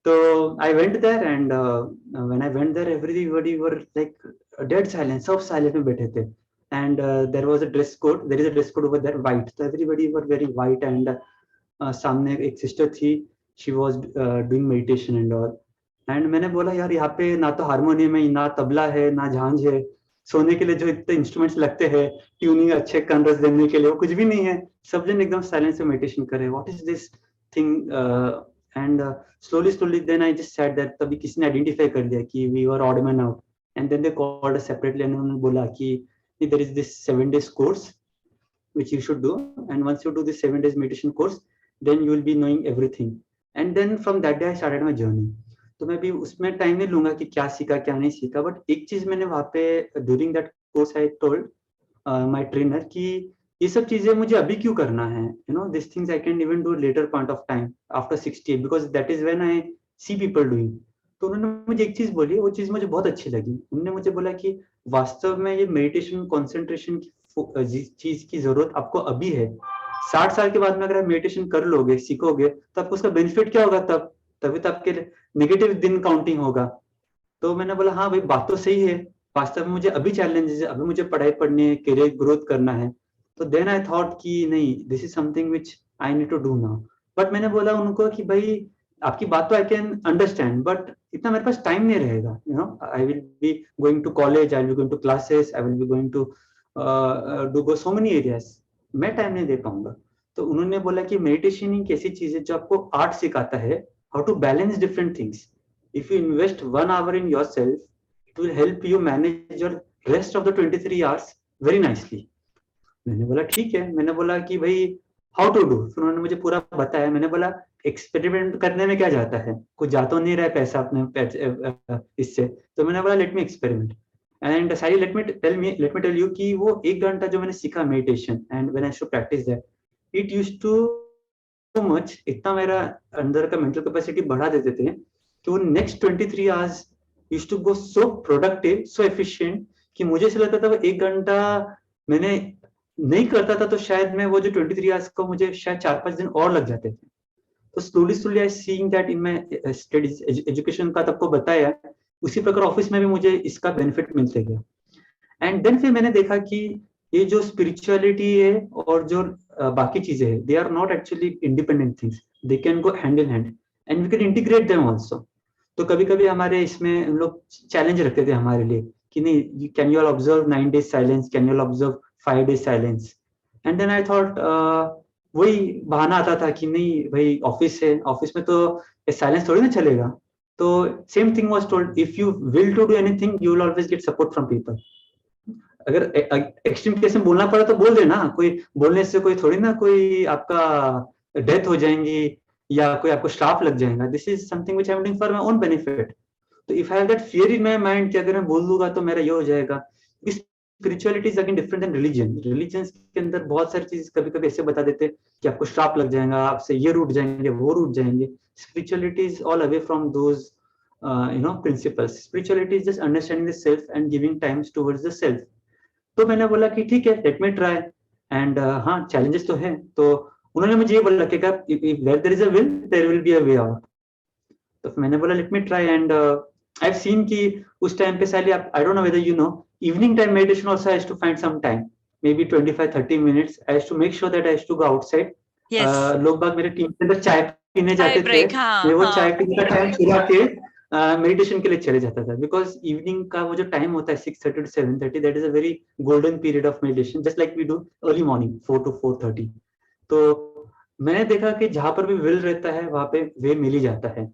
तो I went there, and when I went there everybody were like dead silence, सब साइलेंट में बैठे थे। And there was a dress code, there is a dress code over there white, तो everybody were very white, and सामने एक सिस्टर थी, she was doing meditation and all. And मैंने बोला यार यहाँ पे ना तो हारमोनियम है, ना तबला है, ना झांझ है, सोने के लिए जो इतने इंस्ट्रूमेंट्स लगते हैं ट्यूनिंग अच्छे कान रस देने के लिए, वो कुछ भी नहीं है। सब जन एकदम साइलेंस में मेडिटेशन कर रहे हैं, what is this thing. And slowly slowly then I just said that, तभी किसी ने आइडेंटिफाई कर लिया कि we were odd man out, and then they called us separately, and उन्होंने बोला कि there is this 7 days course which you should do, and once you do this 7 days meditation course, then you will be knowing everything. And then from that day I started my journey. तो मैं भी उसमें टाइम नहीं लूंगा कि क्या सीखा क्या नहीं सीखा, बट एक चीज मैंने वहाँ पे during that course I told my trainer कि ये सब चीजें मुझे अभी क्यों करना है, you know this things I can even do later point of time after 60, because that is when I see people doing. तो उन्होंने मुझे एक चीज बोली, वो चीज मुझे बहुत अच्छी लगी। उन्होंने मुझे बोला कि वास्तव में ये मेडिटेशन कॉन्सेंट्रेशन की जिस चीज की जरूरत आपको अभी है, 60 साल के बाद में अगर आप मेडिटेशन कर लोगे सीखोगे तो आपको उसका बेनिफिट क्या होगा तब, तभी तो आपके नेगेटिव दिन काउंटिंग होगा। तो मैंने बोला हाँ भाई बात तो सही है, वास्तव में मुझे अभी चैलेंजेस है, अभी मुझे पढ़ाई पढ़नी है, करियर ग्रोथ करना है। तो देन आई थॉट कि नहीं, this is something which I need to do now. But मैंने बोला उनको कि भाई आपकी बात तो आई कैन अंडरस्टैंड, बट इतना मेरे पास टाइम नहीं रहेगा, you know I will be going to college, I will be going to classes, I will be going to do go so many areas, मैं टाइम नहीं दे पाऊंगा। तो उन्होंने बोला कि मेडिटेशन एक ऐसी चीज है जो आपको आर्ट सिखाता है, how to balance different things. If you invest 1 hour in yourself, it will help you manage your rest of the 23 hours very nicely. मैंने बोला ठीक है, मैंने बोला कि भाई हाउ टू डू, फिर उन्होंने मुझे पूरा बताया। मैंने बोला एक्सपेरिमेंट करने में क्या जाता है, कुछ जा तो नहीं रहा है पैसा अपने इससे। तो मैंने बोला let me experiment, and sorry let me tell you कि वो 1 घंटा जो मैंने सीखा meditation, and when I shoo practice that, it used to so much, इतना मेरा अंदर का मेंटल कैपेसिटी बढ़ा देते थे कि वो next 23 hours used to go so productive, so efficient, कि मुझे ऐसा लगता था वो 1 घंटा मैंने नहीं करता था तो शायद मैं वो जो 23 आवर्स को मुझे शायद 4-5 दिन और लग जाते थे। तो slowly slowly I seeing that in my studies, education का आपको बताया, उसी प्रकार ऑफिस में भी मुझे इसका बेनिफिट मिलते गया। एंड देन फिर मैंने देखा कि ये जो स्पिरिचुअलिटी है और जो बाकी चीजें हैं, they are not actually independent things, they can go hand in hand and we can integrate them also. तो कभी कभी हमारे इसमें हम लोग चैलेंज रखते थे हमारे लिए कि नहीं, can you all observe 9 days silence, can you all observe 5 days silence. And then I thought वही बहाना आता था कि नहीं भाई ऑफिस है, ऑफिस में तो साइलेंस थोड़ी ना चलेगा। तो same thing was told, if you will to do anything you will always get support from people. अगर एक्सट्रीम केस में बोलना पड़ा तो बोल देना, कोई बोलने से कोई थोड़ी ना कोई आपका डेथ हो जाएंगी या कोई आपको श्राप लग जाएगा। This is something which I am doing for my own benefit. तो if I have that fear in my mind कि अगर मैं बोल दूंगा तो मेरा ये हो जाएगा। Spirituality is again different than religion. Religion के अंदर बहुत सारी चीज कभी कभी ऐसे बता देते कि आपको श्राप लग जाएगा, आपसे ये रूठ जाएंगे वो रूठ जाएंगे। Spirituality is all away from those principles. Spirituality is just understanding the self and giving times towards the self. तो मैंने बोला कि ठीक है, लेट मी ट्राई। एंड हाँ, चैलेंजेस तो है। तो उन्होंने मुझे ये बोला कि where there is a will there will be a way out. तो मैंने बोला let me try. And I have seen कि उस टाइम पे Saili, I don't know whether you know, evening time meditation also has to find some time, maybe 25-30 minutes. I have to make sure that I have to go outside. Yes, लोग बाग मेरे टीम के अंदर चाय पीने चाय जाते थे, ब्रेक, हाँ मैं वो हाँ। चाय पीने का टाइम छुड़ा के मेडिटेशन के लिए चले जाता था। बिकॉज इवनिंग का वो जो टाइम होता है 6:30 to 7:30, that is a very golden period of meditation, just like we do early morning 4 to 4:30। तो मैंने देखा कि जहां पर भी विल रहता है वहां पे वे मिल ही जाता है।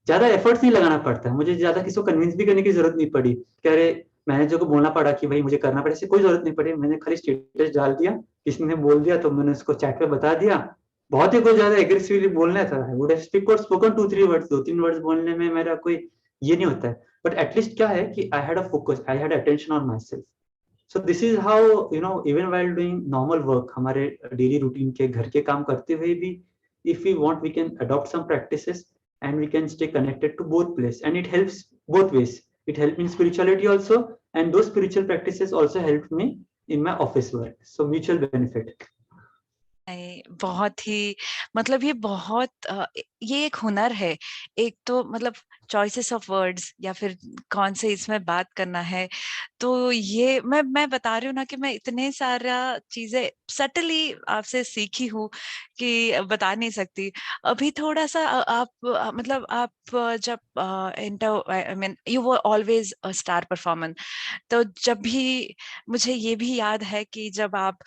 ज्यादा एफर्ट्स नहीं लगाना पड़ता है, मुझे ज्यादा किसी को कन्विंस भी करने की जरूरत नहीं पड़ी कि अरे मैनेजर को बोलना पड़ा कि भाई मुझे करना पड़े, ऐसे कोई जरूरत नहीं पड़ी। मैंने खाली स्टेटस डाल दिया, किसी ने बोल दिया तो मैंने उसको चैट पे बता दिया। बहुत ही कोई ज्यादा एग्रेसिवली बोलना था, I would have spoken 2-3 words, 2-3 words बोलने में मेरा कोई ये नहीं होता है। बट एटलीस्ट क्या है कि I had a focus, I had attention on my self. So this is how even while doing normal work, हमारे डेली रूटीन के घर के काम करते हुए भी, if we want we can adopt some practices and we can stay connected to both place, and it helps both ways. It helped me in spirituality also, and those spiritual practices also helped me in my office work, so mutual benefit. नहीं, बहुत ही मतलब ये बहुत ये एक हुनर है। एक तो मतलब चॉइसेस ऑफ वर्ड्स या फिर कौन से इसमें बात करना है। तो ये मैं बता रही हूँ ना कि मैं इतने सारा चीजें सटली आपसे सीखी हूँ कि बता नहीं सकती। अभी थोड़ा सा आप मतलब आप जब inter I mean you were always a star performer. तो जब भी मुझे ये भी याद है कि जब आप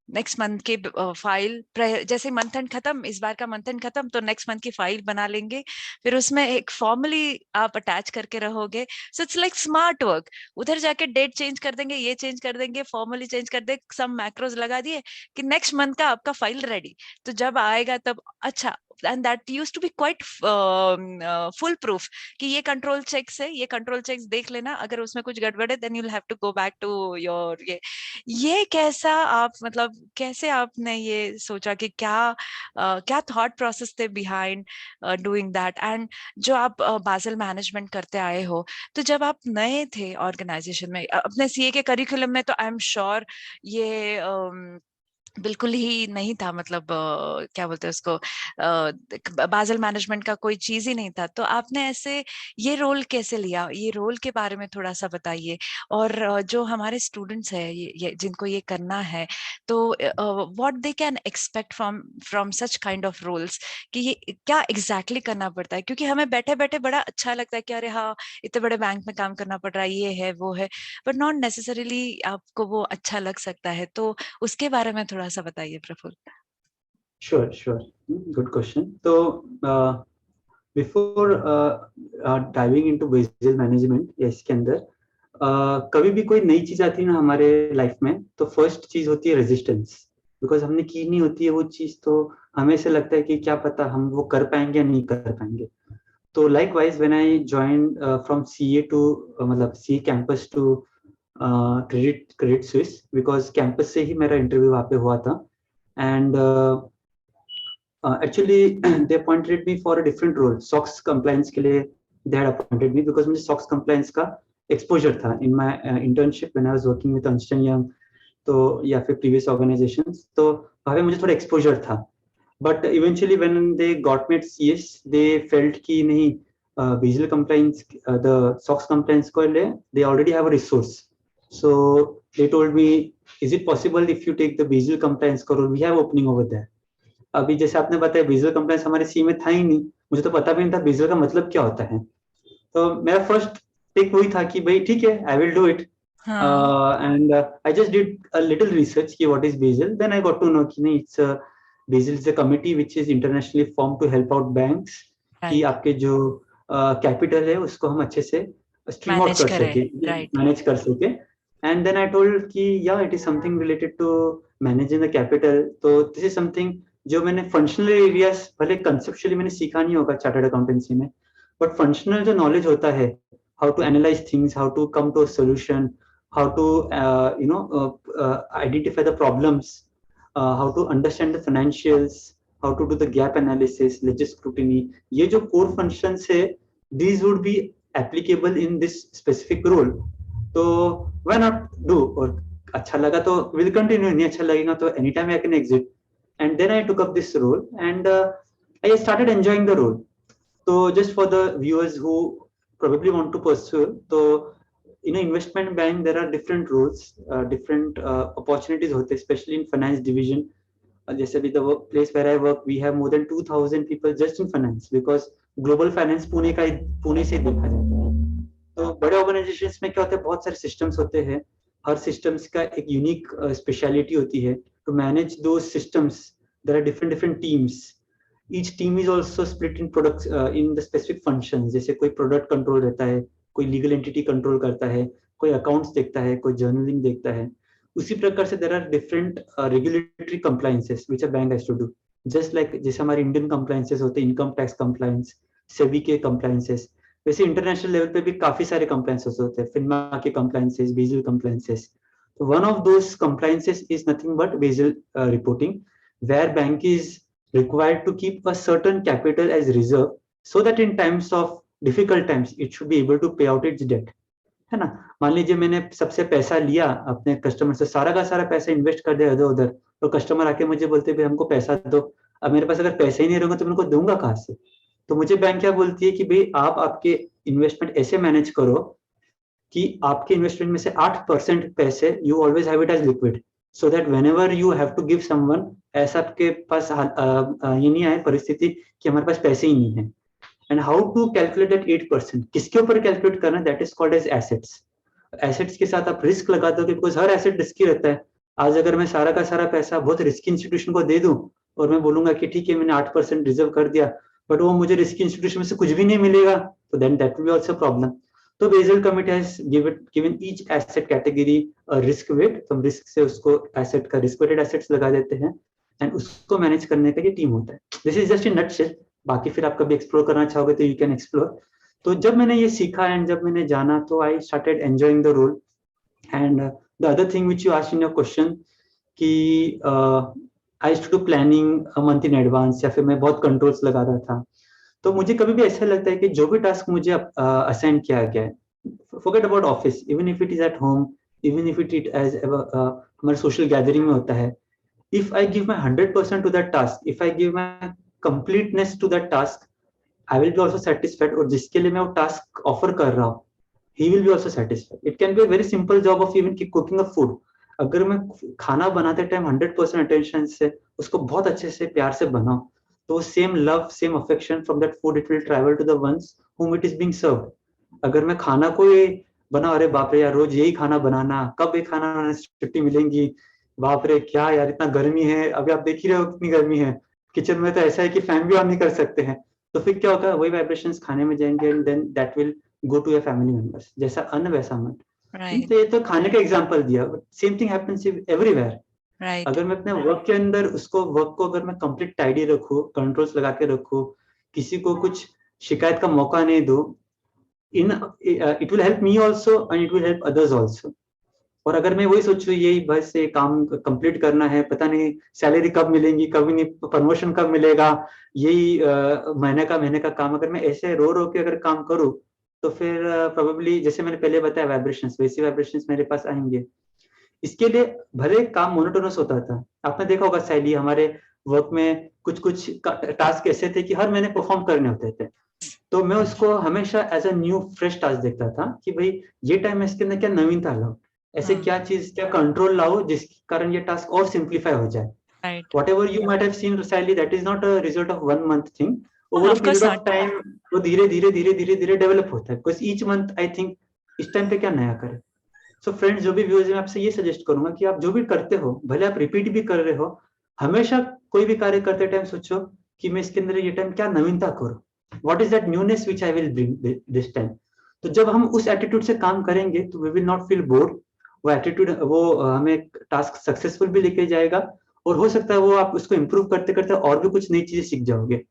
नेक्स्ट मंथ के फाइल जैसे मंथ एंड खत्म, इस बार का मंथ एंड खत्म तो नेक्स्ट मंथ की फाइल बना लेंगे, फिर उसमें एक फॉर्मली आप अटैच करके रहोगे। So it's like smart work. उधर जाके डेट चेंज कर देंगे, ये चेंज कर देंगे, फॉर्मली चेंज कर देंगे, सब मैक्रोज लगा दिए कि नेक्स्ट मंथ का आपका फाइल रेडी। तो जब आएगा तब अच्छा, and that used to be quite full proof कि ये कंट्रोल चेक्स है, ये कंट्रोल चेक्स देख लेना, अगर उसमें कुछ गड़बड़ है then you will have to go back to your ये कैसा आप मतलब कैसे आपने ये सोचा कि क्या थॉट प्रोसेस थे बिहाइंड डूइंग दैट। एंड जो आप बाजल मैनेजमेंट करते आए हो, तो जब आप नए थे ऑर्गेनाइजेशन में अपने सीए के करिकुलम में, तो आई एम श्योर ये बिल्कुल ही नहीं था। मतलब क्या बोलते हैं उसको, बाजल मैनेजमेंट का कोई चीज ही नहीं था। तो आपने ऐसे ये रोल कैसे लिया, ये रोल के बारे में थोड़ा सा बताइए। और जो हमारे स्टूडेंट्स हैं ये जिनको ये करना है, तो what they can expect from from such kind of roles, कि ये क्या एग्जैक्टली करना पड़ता है। क्योंकि हमें बैठे बैठे बड़ा अच्छा लगता है कि अरे हाँ, इतने बड़े बैंक में काम करना पड़ रहा है, ये है वो है, बट नॉट नेसेसरीली आपको वो अच्छा लग सकता है। तो उसके बारे में थोड़ा सा बताइए Praful. Sure, sure. Good question. So, before diving into Basel management, या इसके अंदर कभी भी कोई नई चीज आती है ना हमारे लाइफ में, तो फर्स्ट चीज होती है रेजिस्टेंस। बिकॉज हमने की नहीं होती है वो चीज, तो हमें ऐसे लगता है कि क्या पता हम वो कर पाएंगे या नहीं कर पाएंगे। तो likewise when I join from CA to मतलब C campus to Credit Suisse, because campus से ही मेरा इंटरव्यू वहाँ पे हुआ था। And actually they appointed me for a different role, SOX compliance के लिए they had appointed me, because मुझे SOX compliance का exposure था in my internship when I was working with Ernst & Young, तो या फिर previous organizations, तो वहाँ पे मुझे थोड़ा exposure था। But eventually when they got me at CS, they felt कि नहीं, Basel compliance, the SOX compliance को लिए they already have a resource. So they told me, is it possible if you take the Basel compliance का role, we have opening over there. अभी जैसे आपने बताया बेजल कंप्लायंस हमारे सी में था ही नहीं, मुझे तो पता भी नहीं था बेजल का मतलब क्या होता है। तो मेरा फर्स्ट टेक वही था कि भाई ठीक है, आई विल डू इट। हाँ and I just did a little research कि what is Basel, then I got to know कि नहीं, it's Basel is a committee which is internationally form to help out banks कि Right. आपके जो कैपिटल है उसको हम अच्छे से स्ट्रीम आउट Manage कर करे. सके, Right. मैनेज कर सके. एंड देन आई टोल्ड कि या it is something related to managing the capital. तो दिस इज समथिंग जो मैंने फंक्शनल एरियाज, भले कंसेप्चुअली मैंने सीखा नहीं होगा चार्टर्ड अकाउंटेंसी में, बट फंक्शनल जो नॉलेज होता है, how to analyse things, how to come to a solution, how to identify the problems, how to understand the financials, how to do the gap analysis, ledger scrutiny, ये जो core functions है, these would be applicable in this specific role. तो why not do? और अच्छा लगा तो will continue, नहीं अच्छा लगेगा तो anytime I can exit. And then I took up this role and I started enjoying the role. So just for the viewers who probably want to pursue, so in an investment bank there are different roles, different opportunities होते हैं, especially in finance division. जैसे भी the workplace where I work, we have more than 2,000 people just in finance because global finance Pune से देखा जाता है. तो बड़े ऑर्गेनाइजेशंस में क्या होता है, बहुत सारे सिस्टम्स होते हैं, हर सिस्टम्स का एक यूनिक स्पेशलिटी होती है. टू मैनेज दो systems there are different different teams. Each team is also split in products in the specific functions. जैसे कोई प्रोडक्ट कंट्रोल रहता है, कोई लीगल एंटिटी कंट्रोल करता है, कोई अकाउंट्स देखता है, कोई जर्नलिंग देखता है. उसी प्रकार से there are different regulatory compliances which a bank has to do. Just like जैसे हमारे इंडियन कंप्लायंसेस होते हैं, इनकम टैक्स कंप्लायंस, सेबी के कंप्लायंसेस, वैसे इंटरनेशनल लेवल पे भी काफी सारे कंप्लायंसेस होते हैं, फिनमा के कंप्लायंसेस, बेसिल कंप्लायंसेस. तो one of those compliances is nothing but Basel reporting, where bank is required to keep a certain capital as reserve so that in times of difficult times it should be able to pay out its debt. है ना. मान लीजिए मैंने सबसे पैसा लिया अपने कस्टमर से, सारा का सारा पैसा इन्वेस्ट कर दिया इधर उधर, तो कस्टमर आके मुझे बोलते भाई हमको पैसा दो. अब मेरे पास अगर पैसे ही नहीं रहेंगे तो मैं उनको दूंगा कहाँ से. तो मुझे बैंक क्या बोलती है कि भाई आप आपके इन्वेस्टमेंट ऐसे मैनेज करो कि आपके इन्वेस्टमेंट में से 8% पैसे you always have it as liquid, so that whenever you have to give someone, ऐसा आपके पास ये नहीं आए परिस्थिति कि हमारे पास पैसे ही नहीं है. And how to calculate that 8%, किसके ऊपर कैलकुलेट करना है, that is called as assets. Assets के साथ आप रिस्क लगा दो, बिकॉज हर एसेट रिस्की रहता है. आज अगर मैं सारा का सारा पैसा बहुत रिस्की इंस्टीट्यूशन को दे दूं और मैं बोलूंगा कि ठीक है मैंने 8% रिजर्व कर दिया, बट वो मुझे रिस्की इंस्टीट्यूशन में से कुछ भी नहीं मिलेगा, तो then that will be also problem. तो Basel committee has given each asset category risk weight. तो हम रिस्क से उसको एसेट का रिस्क वेटेड एसेट्स लगा देते हैं एंड उसको मैनेज करने का ये टीम होता है. This is just in nutshell. बाकी फिर आप कभी एक्सप्लोर करना चाहोगे तो यू कैन एक्सप्लोर. तो जब मैंने ये सीखा एंड जब मैंने जाना तो I started enjoying the role. And the other thing which you asked in your question कि I used to do planning a month in advance, या फिर मैं बहुत कंट्रोल्स लगाता था. तो मुझे कभी भी ऐसा लगता है कि जो भी टास्क मुझे असाइन किया गया है, forget about office, even if it is at home, even if it as हमारे सोशल गैदरिंग में होता है, if I give my 100% to that task, if I give my completeness to that task, I will be also satisfied. और जिसके लिए मैं वो टास्क ऑफर कर रहा हूँ, he will be also satisfied. It can be a very simple job of even cooking a food. अगर मैं खाना बनाते टाइम 100% अटेंशन से उसको बहुत अच्छे से प्यार से बनाऊं, तो same love, same affection from that food it will travel to the ones whom it is being served. अगर मैं खाना को ये बना, अरे बाप रे यार रोज यही खाना बनाना, कब ये खाना बनाने से छुट्टी मिलेंगी, बाप रे क्या यार इतना गर्मी है, अभी आप देख ही रहे हो कितनी गर्मी है, किचन में तो ऐसा है कि फैन भी ऑन नहीं कर सकते हैं. तो फिर क्या होगा, वही वाइब्रेशंस खाने में जाएंगे and then that will go to your family members. जैसा अन्न वैसा मन. Right. तो ये तो खाने का एग्जांपल दिया, but same thing happens everywhere. Right. अगर मैं अपने वर्क के अंदर उसको वर्क को अगर मैं कंप्लीट टाइडी रखूं, कंट्रोल्स लगा के रखूं, किसी को कुछ शिकायत का मौका नहीं दूं, in it will help me also and it will help others also. और अगर मैं वही सोचूं यही बस ये काम कंप्लीट करना है, पता नहीं सैलरी कब मिलेंगी, कभी नहीं प्रमोशन कब मिलेगा, यही महीने का काम, अगर मैं ऐसे रो रो के अगर काम करूं, तो फिर प्रोबेबली जैसे मैंने पहले बताया वाइब्रेशंस, वैसे वाइब्रेशंस मेरे पास आएंगे. इसके लिए भले काम मोनोटोनस होता था. आपने देखा होगा शैली, हमारे वर्क में कुछ कुछ टास्क ऐसे थे कि हर महीने परफॉर्म करने होते थे. तो मैं उसको हमेशा as a new fresh task देखता था कि भाई ये टाइम में इसके अंदर क्या नवीनता लाओ, ऐसे क्या चीज, क्या कंट्रोल लाओ जिसके कारण ये टास्क और सिंप्लीफाई हो जाए. Right. whatever you might have seen Sally, that is not a result of 1 month thing. Over a Of course period of not. time वो धीरे धीरे डेवलप होता है. Because each month I think इस टाइम पे क्या नया करें. सो फ्रेंड्स, जो भी व्यूअर्स, मैं आपसे ये सजेस्ट करूंगा कि आप जो भी करते हो, भले आप रिपीट भी कर रहे हो, हमेशा कोई भी कार्य करते टाइम सोचो कि मैं इसके अंदर ये टाइम क्या नवीनता करूं, what is that newness which I will bring this time. तो जब हम उस एटीट्यूड से काम करेंगे तो we will not feel bored. वो एटीट्यूड वो हमें टास्क सक्सेसफुल भी लेके जाएगा, और हो सकता है वो आप उसको इम्प्रूव करते करते और भी कुछ नई चीजें सीख जाओगे,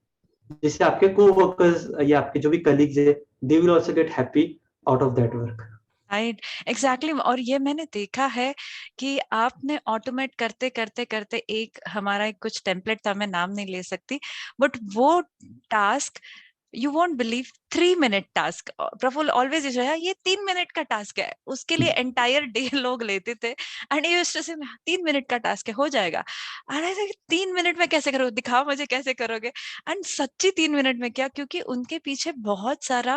जिससे आपके को वर्कर्स या आपके जो भी कलीग्स है they will also get happy out of that work. Right, exactly. और ये मैंने देखा है कि आपने ऑटोमेट करते करते करते, एक हमारा एक कुछ टेम्पलेट था, मैं नाम नहीं ले सकती, बट वो task, you won't believe, 3 minute task, Praful always जो है ये 3 मिनट का टास्क है, उसके लिए एंटायर डे लोग लेते थे। एंड ये 3 मिनट का टास्क है, हो जाएगा। अरे 3 मिनट में कैसे करोगे, दिखाओ मुझे कैसे करोगे। एंड सच्ची 3 मिनट में क्या, क्योंकि उनके पीछे बहुत सारा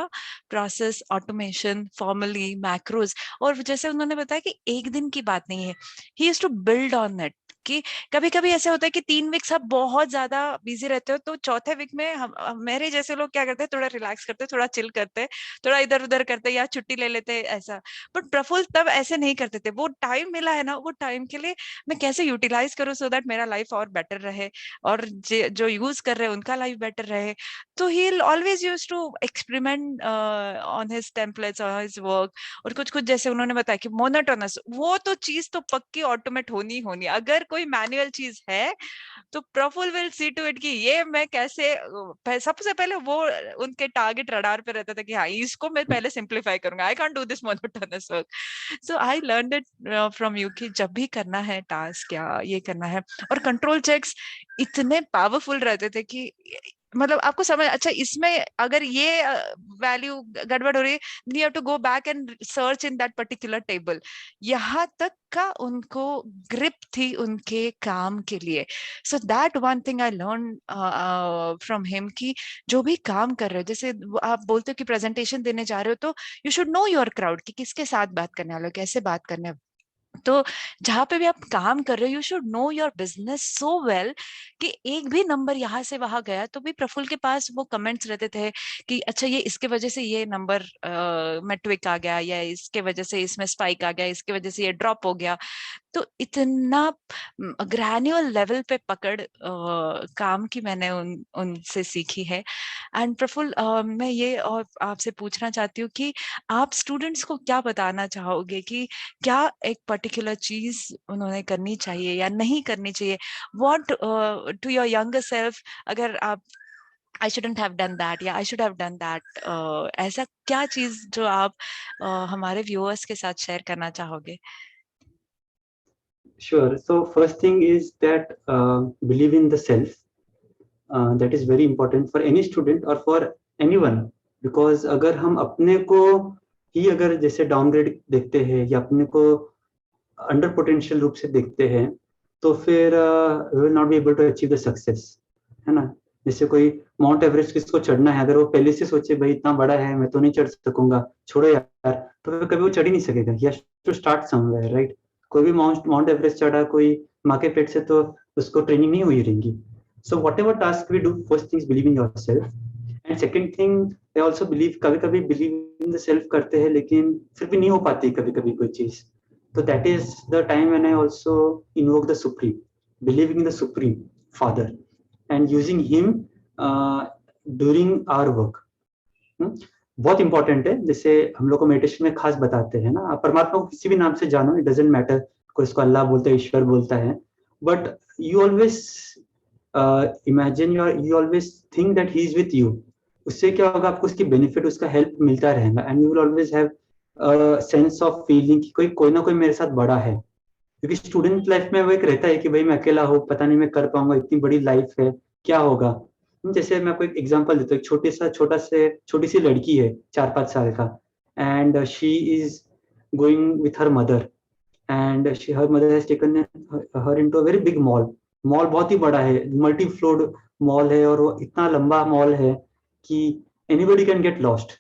प्रोसेस, ऑटोमेशन, फॉर्मली मैक्रोज, और जैसे उन्होंने बताया कि एक दिन की बात नहीं है, he used to build on it. कि कभी कभी ऐसे होता है कि 3 वीक्स आप बहुत ज्यादा बिजी रहते हो, तो चौथे वीक में मेरे जैसे लोग क्या करते हैं, थोड़ा रिलैक्स करते हैं, थोड़ा चिल करते हैं, थोड़ा इधर उधर करते हैं, या छुट्टी ले लेते हैं, ऐसा। बट प्रफुल्ल तब ऐसे नहीं करते थे। वो टाइम मिला है ना, वो टाइम के लिए मैं कैसे यूटिलाइज करूँ सो दैट मेरा लाइफ और बेटर रहे, और जो यूज कर रहे हैं उनका लाइफ बेटर रहे। तो he always use to experiment on his templates, on his work. और कुछ कुछ जैसे उन्होंने बताया कि मोनोटोनस, वो तो चीज तो पक्की ऑटोमेट होनी होनी। अगर कोई मैनुअल चीज है तो Praful will see to it कि ये मैं कैसे, सबसे पहले वो उनके टारगेट रडार पे रहता था कि हाँ इसको मैं पहले सिंप्लीफाई करूंगा, I can't do this monotonous work. So I learn it from you कि जब भी करना है टास्क या ये करना है। और कंट्रोल चेक्स इतने पावरफुल रहते थे कि मतलब आपको समझ, अच्छा इसमें अगर ये वैल्यू गड़बड़ हो रही है, you have to go back and search in that particular table. यहाँ तक का उनको ग्रिप थी उनके काम के लिए। So that one thing I learn from him कि जो भी काम कर रहे हो, जैसे आप बोलते हो कि प्रेजेंटेशन देने जा रहे हो, तो you should know your crowd कि किसके साथ बात करने वाले हो, कैसे बात करने। तो जहां पे भी आप काम कर रहे हो, you should know your business so well कि एक भी नंबर यहाँ से वहां गया तो भी प्रफुल्ल के पास वो कमेंट्स रहते थे कि अच्छा ये इसके वजह से ये नंबर में ट्विक आ गया, या इसके वजह से इसमें स्पाइक आ गया, इसके वजह से ये ड्रॉप हो गया। तो इतना ग्रैन्युअल लेवल पे पकड़ काम की मैंने उनसे सीखी है। एंड प्रफुल्ल, मैं ये और आपसे पूछना चाहती हूँ कि आप स्टूडेंट्स को क्या बताना चाहोगे कि क्या एक पर्टिकुलर चीज उन्होंने करनी चाहिए या नहीं करनी चाहिए, what to your younger self, अगर आप I shouldn't have done that या I should have done that, ऐसा क्या चीज जो आप हमारे व्यूअर्स के साथ शेयर करना चाहोगे? Sure. So first thing is that believe in the self. That is very important for any student or for anyone, because अगर हम अपने को ही अगर जैसे डाउनग्रेड देखते हैं या अपने को अंडर पोटेंशियल रूप से देखते हैं, तो फिर we will not be able to achieve the success, है ना। जैसे कोई माउंट एवरेस्ट किसको चढ़ना है, अगर वो पहले से सोचे भाई इतना बड़ा है मैं तो नहीं चढ़ सकूंगा, छोड़ो यार, तो फिर कभी वो चढ़ ही नहीं सकेगा। He has to start somewhere, right. कोई भी माउंट एवरेस्ट चढ़ा कोई माँ के पेट से, तो उसको ट्रेनिंग नहीं हुई रहेंगी। So whatever task we do, first thing believe in yourself, and second thing I also believe, कभी कभी बिलीव इन द सेल्फ करते हैं लेकिन फिर भी नहीं हो पाती कभी कभी कोई चीज। So that is the time when I also invoke the Supreme, believing in the Supreme Father and using Him during our work. बहुत इंपॉर्टेंट है। जैसे हम लोग को मेडिटेशन में खास बताते हैं ना, आप परमात्मा को किसी भी नाम से जानो, इट डजेंट मैटर, कोई इसको अल्लाह बोलता है, ईश्वर बोलता है, but you always imagine you always think that he is with you. उससे क्या होगा, आपको उसकी बेनिफिट, उसका हेल्प मिलता रहेगा, and you will always have sense of feeling कि कोई ना कोई मेरे साथ बड़ा है। क्योंकि स्टूडेंट लाइफ में वो एक रहता है कि भाई मैं अकेला हूँ, पता नहीं मैं कर पाऊंगा, इतनी बड़ी लाइफ है, क्या होगा। जैसे मैं आपको एक एग्जांपल देता हूँ, एक छोटी सी लड़की है 4-5 साल का, and she is going with her mother, and her mother has taken her into a very big mall. Mall बहुत ही बड़ा है, मल्टी फ्लोर्ड मॉल है, और वो इतना लंबा मॉल है कि एनीबडी कैन गेट लॉस्ट।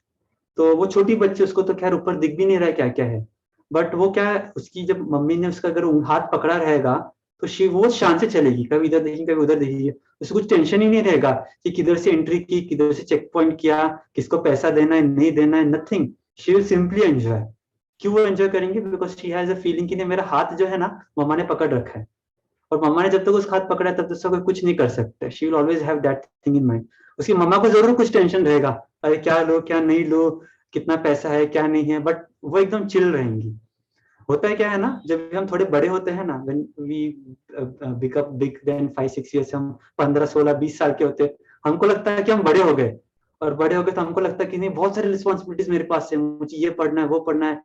तो वो छोटी बच्ची, उसको तो खैर ऊपर दिख भी नहीं रहा है क्या क्या है, बट वो क्या है, उसकी जब मम्मी ने उसका अगर हाथ पकड़ा रहेगा तो वो शान से चलेगी, कभी इधर देखी कभी उधर देखी, उसको कुछ टेंशन ही नहीं रहेगा कि किधर से एंट्री की, किधर से चेक पॉइंट किया, किसको पैसा देना है नहीं देना है, nothing. She will simply enjoy. क्यों वो एंजॉय करेंगे? Because she has a feeling कि नहीं, मेरा हाथ जो है ना मम्मा ने पकड़ रखा है। और मम्मा ने जब तक उसका हाथ पकड़ा तब तक कोई कुछ नहीं कर सकता. She will always have that thing in mind. उसकी मम्मा को जरूर कुछ टेंशन रहेगा, अरे क्या लो क्या नहीं लो, कितना पैसा है क्या नहीं है, बट वो एकदम चिल रहेंगी. होता है क्या है ना, जब हम थोड़े बड़े होते हैं ना, when we become big then 5-6 years, हम 15-16-20 साल के होते हैं, हमको लगता है कि हम बड़े हो गए. और बड़े हो गए तो हमको लगता है कि नहीं, बहुत सारी रिस्पॉन्सिबिलिटीज मेरे पास है, मुझे ये पढ़ना है वो पढ़ना है,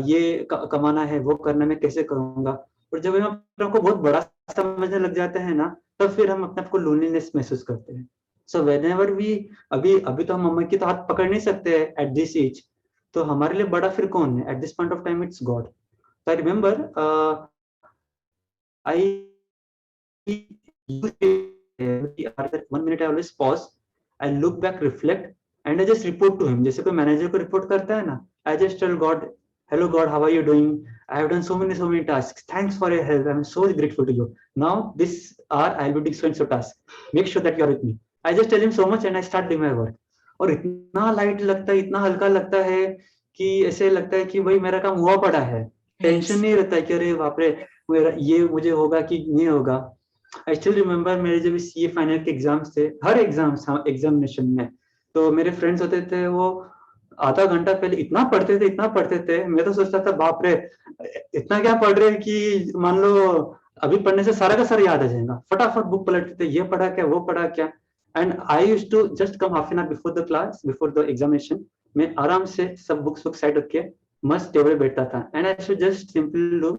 ये कमाना है वो करना है, मैं कैसे करूंगा. और जब हम अपने को बहुत बड़ा समझने लग जाते हैं ना, तब फिर हम अपने आप को लोनलीनेस महसूस करते हैं. सो वेन एवर वी, अभी अभी तो हम मम्मा की तो हाथ पकड़ नहीं सकते एट दिस एज, तो हमारे लिए बड़ा फिर कौन है? At this point of time it's God. So I remember I used to 1 minute I always pause, I look back, reflect, and I just report to him. जैसे कोई मैनेजर को रिपोर्ट करता है ना, I just tell God, hello God, how are you doing? I have done so many tasks. Thanks for your help. I'm so grateful to you. Now this hour I'll be doing so and so task. Make sure that you are with me. I just tell him so much and I start doing my work. और इतना लाइट लगता है, इतना हल्का लगता है कि ऐसे लगता है कि भाई मेरा काम हुआ पड़ा है. टेंशन नहीं रहता है कि अरे बाप रे मेरा ये मुझे होगा कि नहीं होगा. आई स्टिल रिमेम्बर मेरे जब सीए फाइनल के एग्जाम्स थे, हर एग्जामिनेशन में तो मेरे फ्रेंड्स होते थे, वो आधा घंटा पहले इतना पढ़ते थे, मैं तो सोचता था बाप रे इतना क्या पढ़ रहे हैं कि मान लो अभी पढ़ने से सारा का सारा याद आ जाएगा. फटाफट बुक पलटते थे, ये पढ़ा क्या वो पढ़ा क्या. And I used to just come half an hour before the class, before the examination, मैं आराम से सब बुक्स साइड रख के मस्त टेबल पे बैठता था. And I should just simply look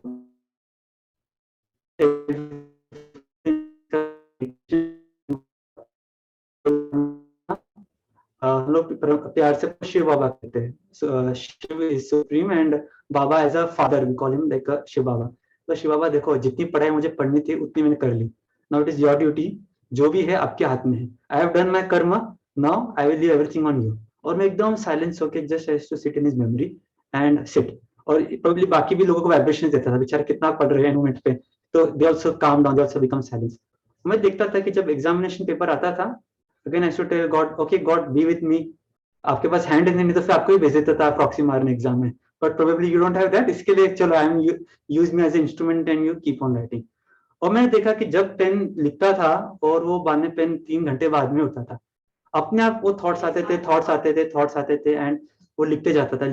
हम लोग प्यार से शिव बाबा कहते हैं. Shiv is supreme and Baba as a father, we call him like Shiv Baba. तो शिव बाबा देखो, जितनी पढ़ाई मुझे पढ़नी थी उतनी मैंने कर ली. Now it is your duty, जो भी है आपके हाथ में है. I have done my karma, now I will leave everything on you. और मैं एकदम साइलेंस होके just has to sit in his memory and sit. और प्रोबेबली बाकी भी लोगों को वाइब्रेशन देता था, बेचारे कितना पढ़ रहे हैं मोमेंट पे, तो they also calm down, they also become silence. मैं देखता था कि जब एग्जामिनेशन पेपर आता था, again I should tell God, okay God be with me. आपके पास हैंड नहीं तो फिर आपको ही भेज देता था प्रॉक्सी मारने एग्जाम में, but probably you don't have that. इसके लिए चलो I am use me as a instrument and you keep on writing. और मैंने देखा कि जब पेन लिखता था और वो बाद में पेन 3 घंटे बाद में होता था, अपने आप वो थॉट्स आते थे एंड वो लिखते जाता था.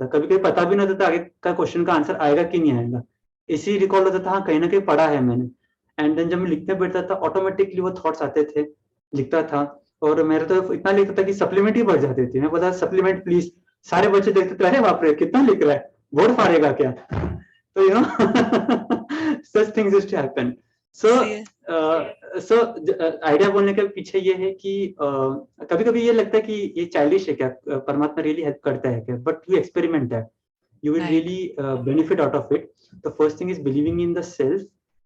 कभी कभी पता भी नहीं होता था आगे का क्वेश्चन का आंसर आएगा कि नहीं आएगा, इसी रिकॉल होता था हाँ कहीं ना कहीं पढ़ा है मैंने. एंड देन जब मैं लिखने बैठता था ऑटोमेटिकली वो थॉट्स आते थे, लिखता था. और मेरे तो इतना लिखता था कि सप्लीमेंट ही बढ़ जाती थी. मैं बोला सप्लीमेंट प्लीज. सारे बच्चे देखते थे, अरे बाप रे कितना लिख रहा है, बोर्ड फाड़ेगा क्या. तो you know such things used to happen. So idea बोलने के पीछे ये है कि कभी कभी ये लगता है कि ये चाइल्डिश है क्या, परमात्मा रियली हेल्प करता है क्या, but you experiment that, you will really benefit out of it. The first thing is believing in the self,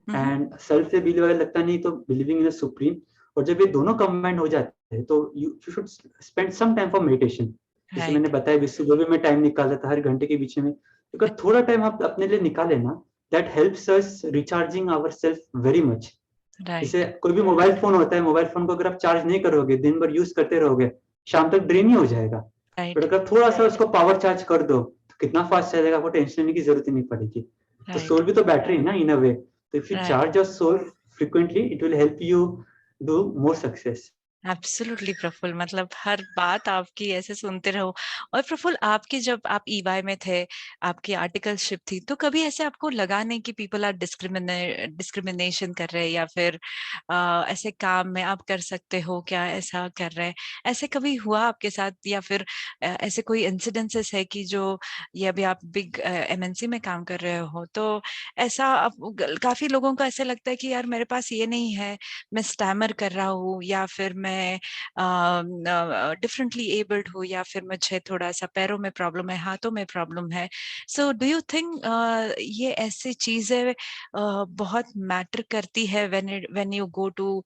and self से believe अगर लगता नहीं तो believing in the supreme. और जब ये दोनों combine हो जाते हैं तो you should spend some time for meditation. जैसे मैंने बताया सुबह भी मैं टाइम निकालता था हर घंटे के बीच में. अगर थोड़ा टाइम आप अपने लिए निकाले ना, that helps us recharging ourselves very much. जैसे कोई भी मोबाइल फोन होता है, मोबाइल फोन को अगर आप चार्ज नहीं करोगे, दिन भर यूज करते रहोगे, शाम तक ड्रेन ही हो जाएगा. बट अगर थोड़ा सा उसको पावर चार्ज कर दो तो कितना फास्ट चलेगा, आपको टेंशन लेने की जरूरत ही नहीं पड़ेगी. तो सोल भी तो बैटरी है ना इन अ वे. तो if you charge your soul frequently it will help you do more success. Absolutely Praful, मतलब हर बात आपकी ऐसे सुनते रहो. और प्रफुल्ल, आपकी जब आप ईवाई में थे, आपकी आर्टिकलशिप थी, तो कभी ऐसे आपको लगा नहीं कि पीपल आर डिस्क्रिमिनेशन कर रहे हैं, या फिर ऐसे काम में आप कर सकते हो क्या, ऐसा कर रहे हैं, ऐसे कभी हुआ आपके साथ? या फिर ऐसे कोई इंसिडेंसेस है कि जो, ये अभी आप बिग एमएनसी में काम कर रहे हो, तो ऐसा काफी लोगों को ऐसे लगता है कि यार मेरे पास ये नहीं है, मैं स्टैमर कर रहा हूँ, या फिर मैं डिफरेंटली एबल्ड हूँ, या फिर मुझे थोड़ा सा पैरों में प्रॉब्लम है, हाथों में प्रॉब्लम है. सो डू यू थिंक ये ऐसी चीजें बहुत मैटर करती है व्हेन यू गो टू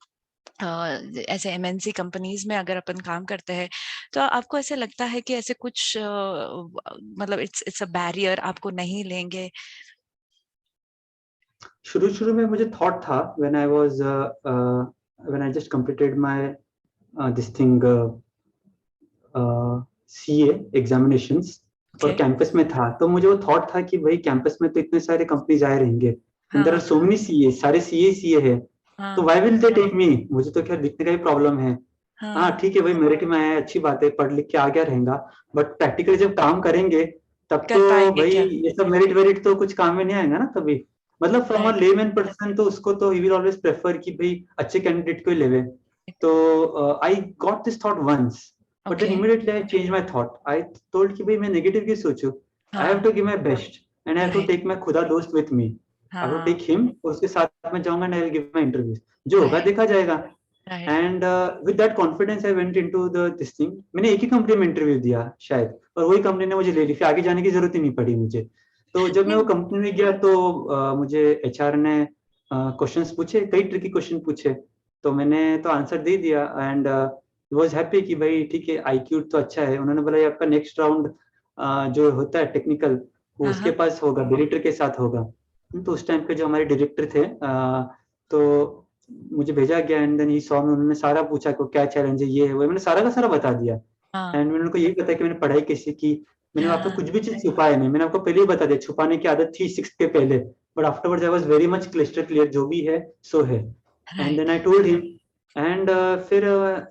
ऐसे एमएनसी कंपनीज में अगर अपन काम करते हैं, तो आपको ऐसे लगता है कि ऐसे कुछ मतलब इट्स अ बैरियर, आपको नहीं लेंगे? शुरू में मुझे थॉट था when I was when I just completed my this thing CA examinations और कैंपस में था, तो मुझे वो थॉट था कि भाई कैंपस में तो इतने सारे कंपनीज आए रहेंगे, and there are so many CA, सारे सीए है, तो why will they take me? मुझे तो क्या दिखने का ही प्रॉब्लम है। हाँ ठीक है भाई, मेरिट में आया, अच्छी बात है, पढ़ लिख के आ गया रहेगा, बट प्रैक्टिकली जब काम करेंगे तब कर तो पाएंगे भाई क्या? ये सब मेरिट वेरिट तो कुछ काम में नहीं आएगा ना कभी। मतलब from a right. Layman person तो उसको तो ही विल ऑलवेज प्रेफर कि भाई अच्छे कैंडिडेट को ही लेवे। तो I got this thought once, but then okay. Immediately I change my thought. I told कि भाई मैं नेगेटिव क्यों सोचूं? आई हैव हाँ। To give my best and I have to right. Take my खुदा दोस्त विथ मी। आई विल हाँ। टेक हिम, और उसके साथ में जाऊंगा and I will give my interview. जो होगा राइट। देखा जाएगा। Right. And with that confidence I went into the this thing. मैंने एक ही कंपनी में इंटरव्यू दिया शायद, और वही कंपनी ने मुझे ले ली, फिर आगे जाने की जरूरत ही नहीं पड़ी मुझे। तो जब मैं वो नहीं। कंपनी में गया तो मुझे एचआर ने क्वेश्चंस पूछे, कई ट्रिकी क्वेश्चन पूछे, तो मैंने तो आंसर दे दिया एंड वाज हैप्पी कि भाई ठीक है, आईक्यू तो अच्छा है। उन्होंने बोला ये आपका नेक्स्ट राउंड जो होता है टेक्निकल, वो उसके हाँ। पास होगा, डायरेक्टर के साथ होगा। तो उस टाइम पे जो हमारे डायरेक्टर थे तो मुझे भेजा गया एंड देन ही सॉ में, उन्होंने सारा पूछा कि क्या चैलेंज है, ये है वो है। मैंने सारा का सारा बता दिया हाँ। एंड मैंने उनको यही बताया कि मैंने पढ़ाई कैसे की। मैंने आपको हाँ। कुछ भी चीज छुपाया नहीं, मैंने आपको पहले ही बता दिया, छुपाने की आदत थी सिक्स के पहले, but afterwards I was very much cluster clear, जो भी है सो है। And then right. I told him and फिर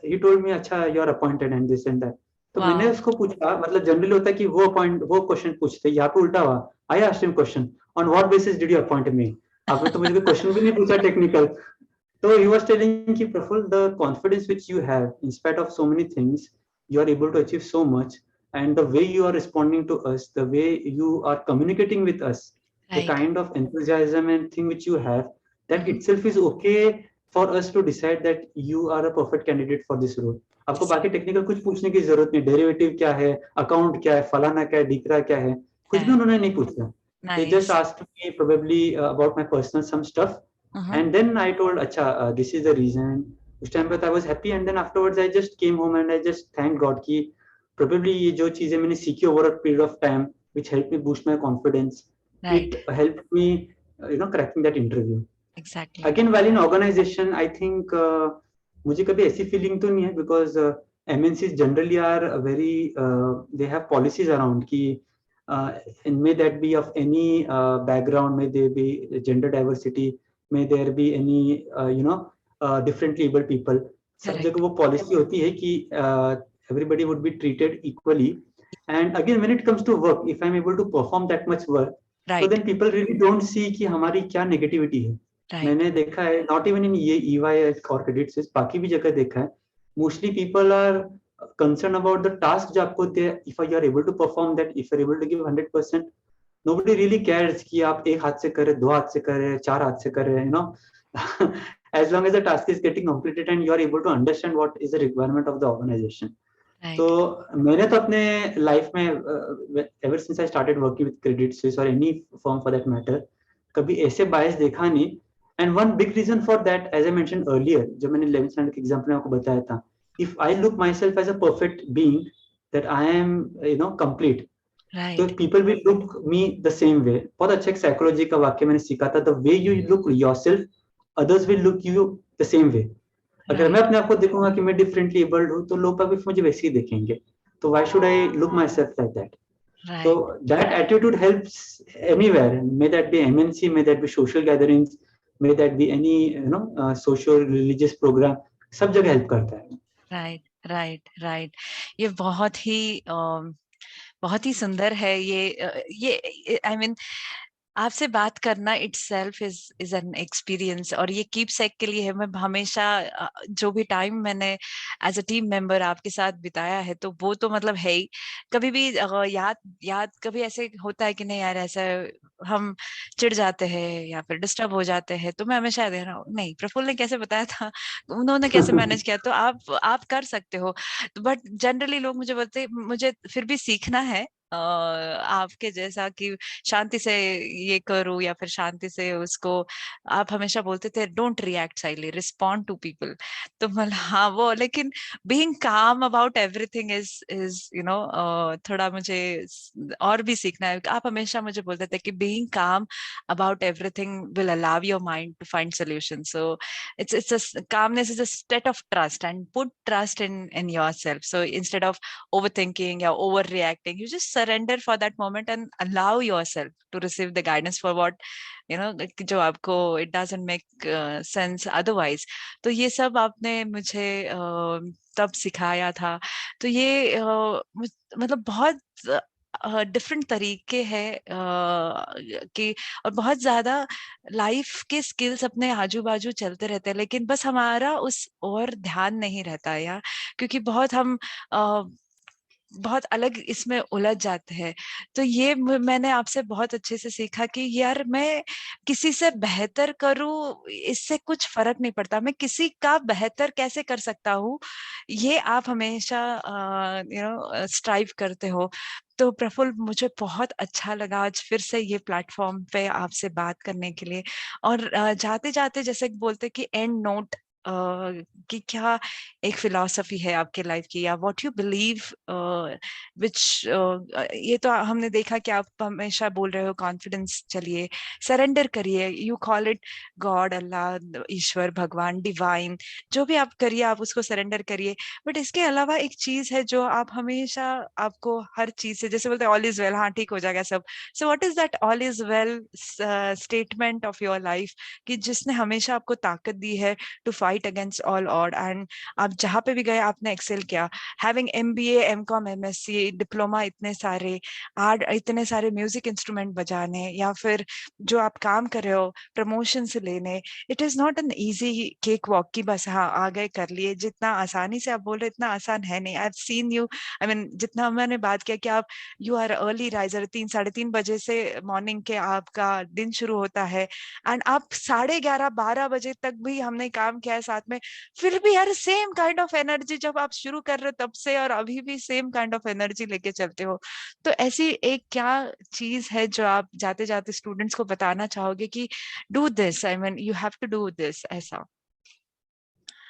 ही टोल्ड मी अच्छा you are appointed and this and that. तो मैंने वाओ। उसको पूछा, मतलब जनरली होता है कि वो क्वेश्चन पूछते, यहाँ पे उल्टा हुआ। I asked him question, on what basis did you appoint me? आपने तो मुझे कोई क्वेश्चन भी नहीं पूछा technical. So he was telling ki Praful, the confidence which you have, in spite of so many things, you are able to achieve so much, and the way you are responding to us, the way you are communicating with us, the right. kind of enthusiasm and thing which you have, that itself is okay for us to decide that you are a perfect candidate for this role. आपको बाकी टेक्निकल कुछ पूछने की जरूरत नहीं, डेरिवेटिव क्या है, अकाउंट क्या है, फलाना क्या है, डिकरा क्या है, कुछ भी उन्होंने नहीं पूछा। They just nice. asked me probably about my personal some stuff, and then I told, "Acha, this is the reason." उस टाइम पे I was happy, and then afterwards I just came home and I just thanked God कि probably ये जो चीजें मैंने सीखी over a period of time, which helped me boost my confidence, right. it helped me, cracking that interview. Exactly. Again, while in organization, I think मुझे कभी ऐसी फीलिंग तो नहीं है, because MNCs generally are very they have policies around कि and may that be of any background, may there be gender diversity, may there be any differently abled people. सब करेक्ट। जगह वो पॉलिसी होती है कि everybody would be treated equally. And again, when it comes to work, if I'm able to perform that much work, so right. then people really don't see कि हमारी क्या नेगेटिविटी है। राइट। मैंने देखा है, नॉट इवन इन ये ईवाई और क्रेडिट से, बाकी भी जगह देखा है, mostly people are concerned about the task जो आपको दे, if you are able to perform that, if you are able to give 100%, nobody really cares कि आप एक हाथ से कर रहे, दो हाथ से कर रहे, चार हाथ से कर रहे हैं, as long as the task is getting completed and you are able to understand what is the requirement of the organization. तो राइट। मैंने तो अपने लाइफ में ever since I started working with Credit Suisse और any firm for that matter, कभी ऐसे बायस देखा नहीं। And one big reason for that, as I mention earlier, जब मैंने 11th स्टैंडर्ड के एग्जांपल में आपको बताया था, if I look my self as a perfect being, that I am complete, तो right. People will look me the same way. बहुत अच्छा एक साइकोलॉजी का वाक्य मैंने सीखा था, the way you look yourself, others will look you the same way. अगर मैं राइट। अपने आप को देखूंगा कि मैं डिफरेंटली एबल्ड हूँ, तो लोग भी मुझे वैसे ही देखेंगे। तो why should I look my self like that? तो right. That attitude helps anywhere, may that be MNC, may that be social gatherings, may that be any social religious program, सब जगह हेल्प करता है। राइट। राइट। राइट। ये बहुत ही सुंदर है ये आई मीन आपसे बात करना इटसेल्फ इज एन एक्सपीरियंस। और ये कीप सेक के लिए है। मैं हमेशा जो भी टाइम मैंने एज अ टीम मेंबर आपके साथ बिताया है, तो वो तो मतलब है ही। कभी भी याद याद कभी ऐसे होता है कि नहीं यार, ऐसा हम चिढ़ जाते हैं या फिर डिस्टर्ब हो जाते हैं, तो मैं हमेशा याद रहा हूँ, नहीं प्रफुल्ल ने कैसे बताया था, उन्होंने कैसे मैनेज किया, तो आप कर सकते हो। बट जनरली लोग मुझे बोलते, मुझे फिर भी सीखना है आपके जैसा कि शांति से ये करूं या फिर शांति से उसको। आप हमेशा बोलते थे don't react sidely, respond to people. तो मतलब हाँ वो, लेकिन being calm about everything is थोड़ा मुझे और भी सीखना है। आप हमेशा मुझे बोलते थे कि being calm about everything will allow your mind to find solution. So it's a calmness is a state of trust, and put trust in yourself. So instead of overthinking or overreacting, you just surrender for that moment and allow yourself to receive the guidance for what जो आपको it doesn't make sense otherwise. तो ये सब आपने मुझे तब सिखाया था. तो ये मतलब बहुत डिफरेंट तरीके हैं कि, और बहुत ज्यादा लाइफ के स्किल्स अपने आजू बाजू चलते रहते हैं, लेकिन बस हमारा उस और ध्यान नहीं रहता है यार, क्योंकि बहुत हम बहुत अलग इसमें उलझ जाते हैं. तो ये मैंने आपसे बहुत अच्छे से सीखा कि यार मैं किसी से बेहतर करूं इससे कुछ फर्क नहीं पड़ता, मैं किसी का बेहतर कैसे कर सकता हूँ ये आप हमेशा स्ट्राइव करते हो. तो प्रफुल्ल, मुझे बहुत अच्छा लगा आज फिर से ये प्लेटफॉर्म पे आपसे बात करने के लिए. और जाते जाते जैसे बोलते कि एंड नोट कि क्या एक फिलॉसफी है आपके लाइफ की, या व्हाट यू बिलीव विच, ये तो हमने देखा कि आप हमेशा बोल रहे हो कॉन्फिडेंस, चलिए सरेंडर करिए, यू कॉल इट गॉड, अल्लाह, ईश्वर, भगवान, डिवाइन, जो भी आप करिए आप उसको सरेंडर करिए. बट इसके अलावा एक चीज है जो आप हमेशा, आपको हर चीज से, जैसे बोलते हैं ऑल इज वेल, हाँ ठीक हो जाएगा सब. So what is that all is well statement of your life, कि जिसने हमेशा आपको ताकत दी है to fight against all odd, and आप जहाँ पे भी गए आपने एक्सेल किया, having MBA, MCOM, MSc, diploma, इतने सारे आर्ट, इतने सारे म्यूजिक इंस्ट्रूमेंट बजाने, या फिर जो आप काम कर रहे हो प्रमोशन से लेने, it is not an easy cake walk की बस हाँ आ गए कर लिए. जितना आसानी से आप बोल रहे इतना आसान है नहीं. आई have seen you, I mean जितना मैंने बात किया कि आप यू आर अर्ली राइजर, 3-3:30 बजे से मॉर्निंग के आपका दिन शुरू होता है, एंड आप 11:30-12 बजे तक भी हमने काम किया है साथ में, फिर भी यार सेम काइंड ऑफ एनर्जी जब आप शुरू कर रहे हो तब से, और अभी भी सेम काइंड ऑफ एनर्जी लेके चलते हो. तो ऐसी एक क्या चीज है जो आप जाते जाते स्टूडेंट्स को बताना चाहोगे कि do this, I mean you have to do this, ऐसा?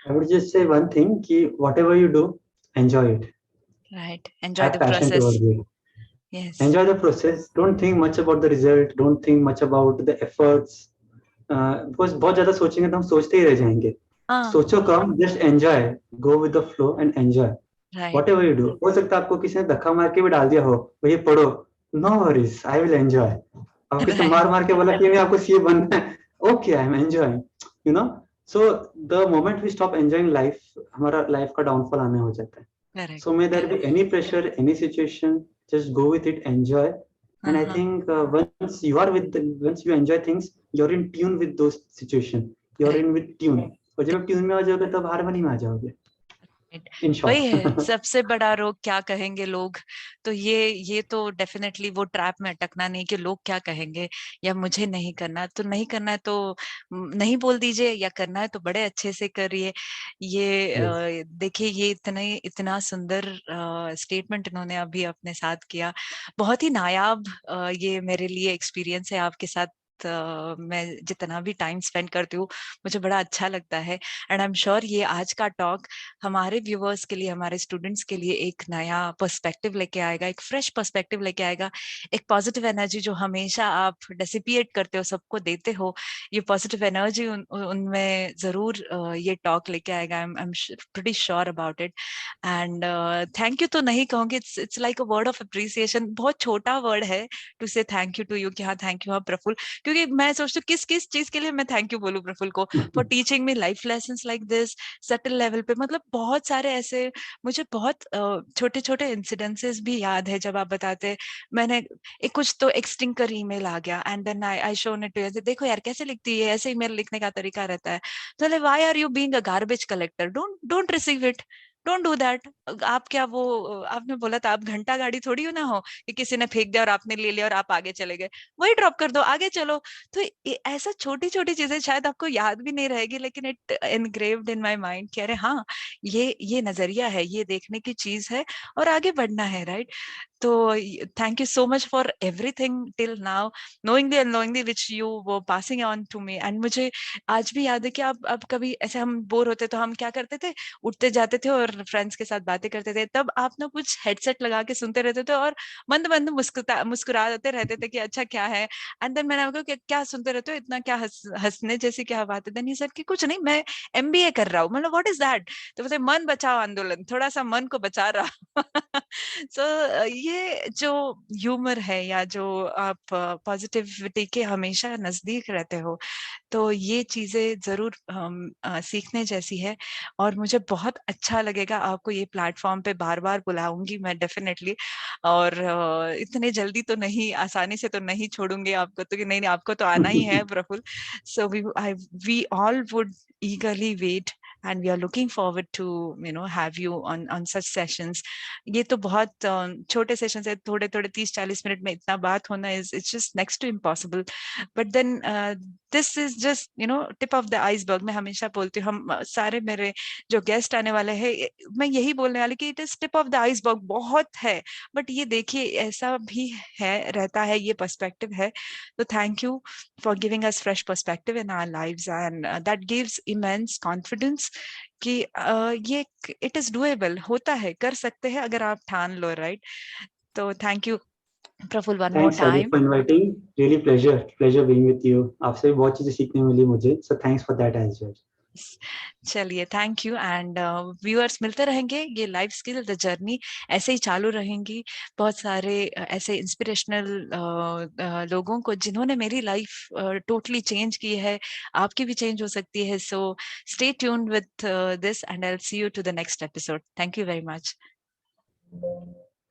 I would just say one thing कि whatever you do, enjoy it. Right, enjoy Have the passion process. towards it. Yes. Enjoy the process. Don't think much about the result. Don't think much about the efforts. Because बहुत ज़्यादा सोचेंगे तो हम सोचते ही रह जाएंगे. सोचो कम, just enjoy. Go with the flow and enjoy. Right. Whatever you do. हो सकता है आपको किसी ने धक्का मार के भी डाल दिया हो, भैया पढ़ो. No worries, I will enjoy. अब किसी ने मार के बोला कि नहीं आपको सीए बनना है. Okay, I am enjoying. You know. So the moment we stop enjoying life, हमारा life का downfall आने हो जाता है. Correct. So may there be any pressure, any situation, just go with it, enjoy. And I think once you enjoy things, you're in tune with those situations. You're in with tune. और जब आप tune में आ जाओगे तब हारमोनी में आ जाओगे. In short. वही है सबसे बड़ा रोग, क्या कहेंगे लोग. तो ये तो डेफिनेटली वो ट्रैप में अटकना नहीं कि लोग क्या कहेंगे, या मुझे नहीं करना, तो नहीं करना है तो नहीं बोल दीजिए, या करना है तो बड़े अच्छे से करिए. ये देखिए, ये इतना सुंदर स्टेटमेंट इन्होंने अभी अपने साथ किया. बहुत ही नायाब ये मेरे लिए एक्सपीरियंस है आपके साथ. मैं जितना भी टाइम स्पेंड करती हूँ मुझे बड़ा अच्छा लगता है, एंड आई एम श्योर ये आज का टॉक हमारे व्यूअर्स के लिए, हमारे स्टूडेंट्स के लिए एक नया पर्सपेक्टिव लेके आएगा, एक फ्रेश पर्सपेक्टिव लेके आएगा, एक पॉजिटिव एनर्जी जो हमेशा आप डिसिपिएट करते हो, सबको देते हो, ये पॉजिटिव एनर्जी उनमें जरूर ये टॉक लेके आएगा. I am pretty sure about it. And thank you तो नहीं कहूंगी, it's like a word of appreciation. बहुत छोटा वर्ड है टू से थैंक यू टू यू, कि हाँ थैंक यू हाँ प्रफुल्ल, क्योंकि मैं सोचती हूँ किस किस चीज के लिए मैं थैंक यू बोलूँ प्रफुल्ल को, for teaching me life lessons like this, subtle level पे. मतलब बहुत सारे ऐसे मुझे बहुत छोटे छोटे इंसिडेंसेस भी याद है जब आप बताते, मैंने एक कुछ तो एक्सटिंकर ईमेल आ गया, and then I shown it to, देखो यार कैसे लिखती है, ऐसे ईमेल लिखने का तरीका रहता है. तो why are you being a garbage collector, don't receive it, don't do that. आप क्या वो, आपने बोला था आप घंटा गाड़ी थोड़ी हो ना हो कि किसी ने फेंक दिया और आपने ले लिया और आप आगे चले गए, वही ड्रॉप कर दो, आगे चलो. तो ऐसा छोटी छोटी चीजें शायद आपको याद भी नहीं रहेगी, लेकिन it engraved in my mind कि अरे हाँ, ये नजरिया है, ये देखने की चीज है, और आगे बढ़ना है. राइट. तो thank you so much for everything till now, knowingly and unknowingly which you were passing on to me. And मुझे आज भी याद है कि आप कभी ऐसे हम बोर होते तो हम क्या करते थे, उठते जाते थे और और फ्रेंड्स के साथ बातें करते थे, तब आप ना कुछ हेडसेट लगा के सुनते रहते थे और मंद मंद मुस्कुराते रहते थे कि अच्छा क्या है। एंड देन मैंने आपको क्या सुनते रहते हो, इतना क्या हंसने जैसी क्या बात है? देन ही सेड कि कुछ नहीं, मैं MBA कर रहा हूँ। मतलब व्हाट इज दैट? तो बोलते मन बचाओ आंदोलन, थोड़ा सा मन को बचा रहा। सो ये जो ह्यूमर है या जो आप पॉजिटिविटी के हमेशा नजदीक रहते हो, तो ये चीजें जरूर सीखने जैसी है। और मुझे बहुत अच्छा लगेगा, आपको ये प्लेटफॉर्म पे बार बार बुलाऊंगी मैं डेफिनेटली। और इतने जल्दी तो नहीं, आसानी से तो नहीं छोड़ूंगी आपको, तो कि नहीं नहीं आपको तो आना ही है Praful. So we all would eagerly wait and we are looking forward to have you on such sessions. ये तो बहुत छोटे सेशंस है, थोड़े थोड़े 30-40 मिनट में इतना बात होना is it's just next to impossible. But then this is just tip of the iceberg. मैं हमेशा बोलती हूँ, हम सारे मेरे जो गेस्ट आने वाले हैं, मैं यही बोलने वाली कि it is tip of the iceberg, बहुत है बट ये देखिए ऐसा भी है, रहता है, ये पर्सपेक्टिव है। तो thank you for giving us fresh perspective in our lives and that gives immense confidence कि ये इट इज डूएबल, होता है, कर सकते हैं अगर आप ठान लो, राइट? तो thank you Praful one more thanks Saili time. For inviting, really pleasure being with you. आपसे भी बहुत चीजें सीखने मिली मुझे, so thanks for that as well. चलिए थैंक यू। एंड व्यूअर्स, मिलते रहेंगे, ये लाइफ स्किल द जर्नी ऐसे ही चालू रहेंगी। बहुत सारे ऐसे इंस्पिरेशनल लोगों को जिन्होंने मेरी लाइफ टोटली चेंज की है, आपकी भी चेंज हो सकती है। So stay tuned with this and I will see you to the next episode. Thank you very much.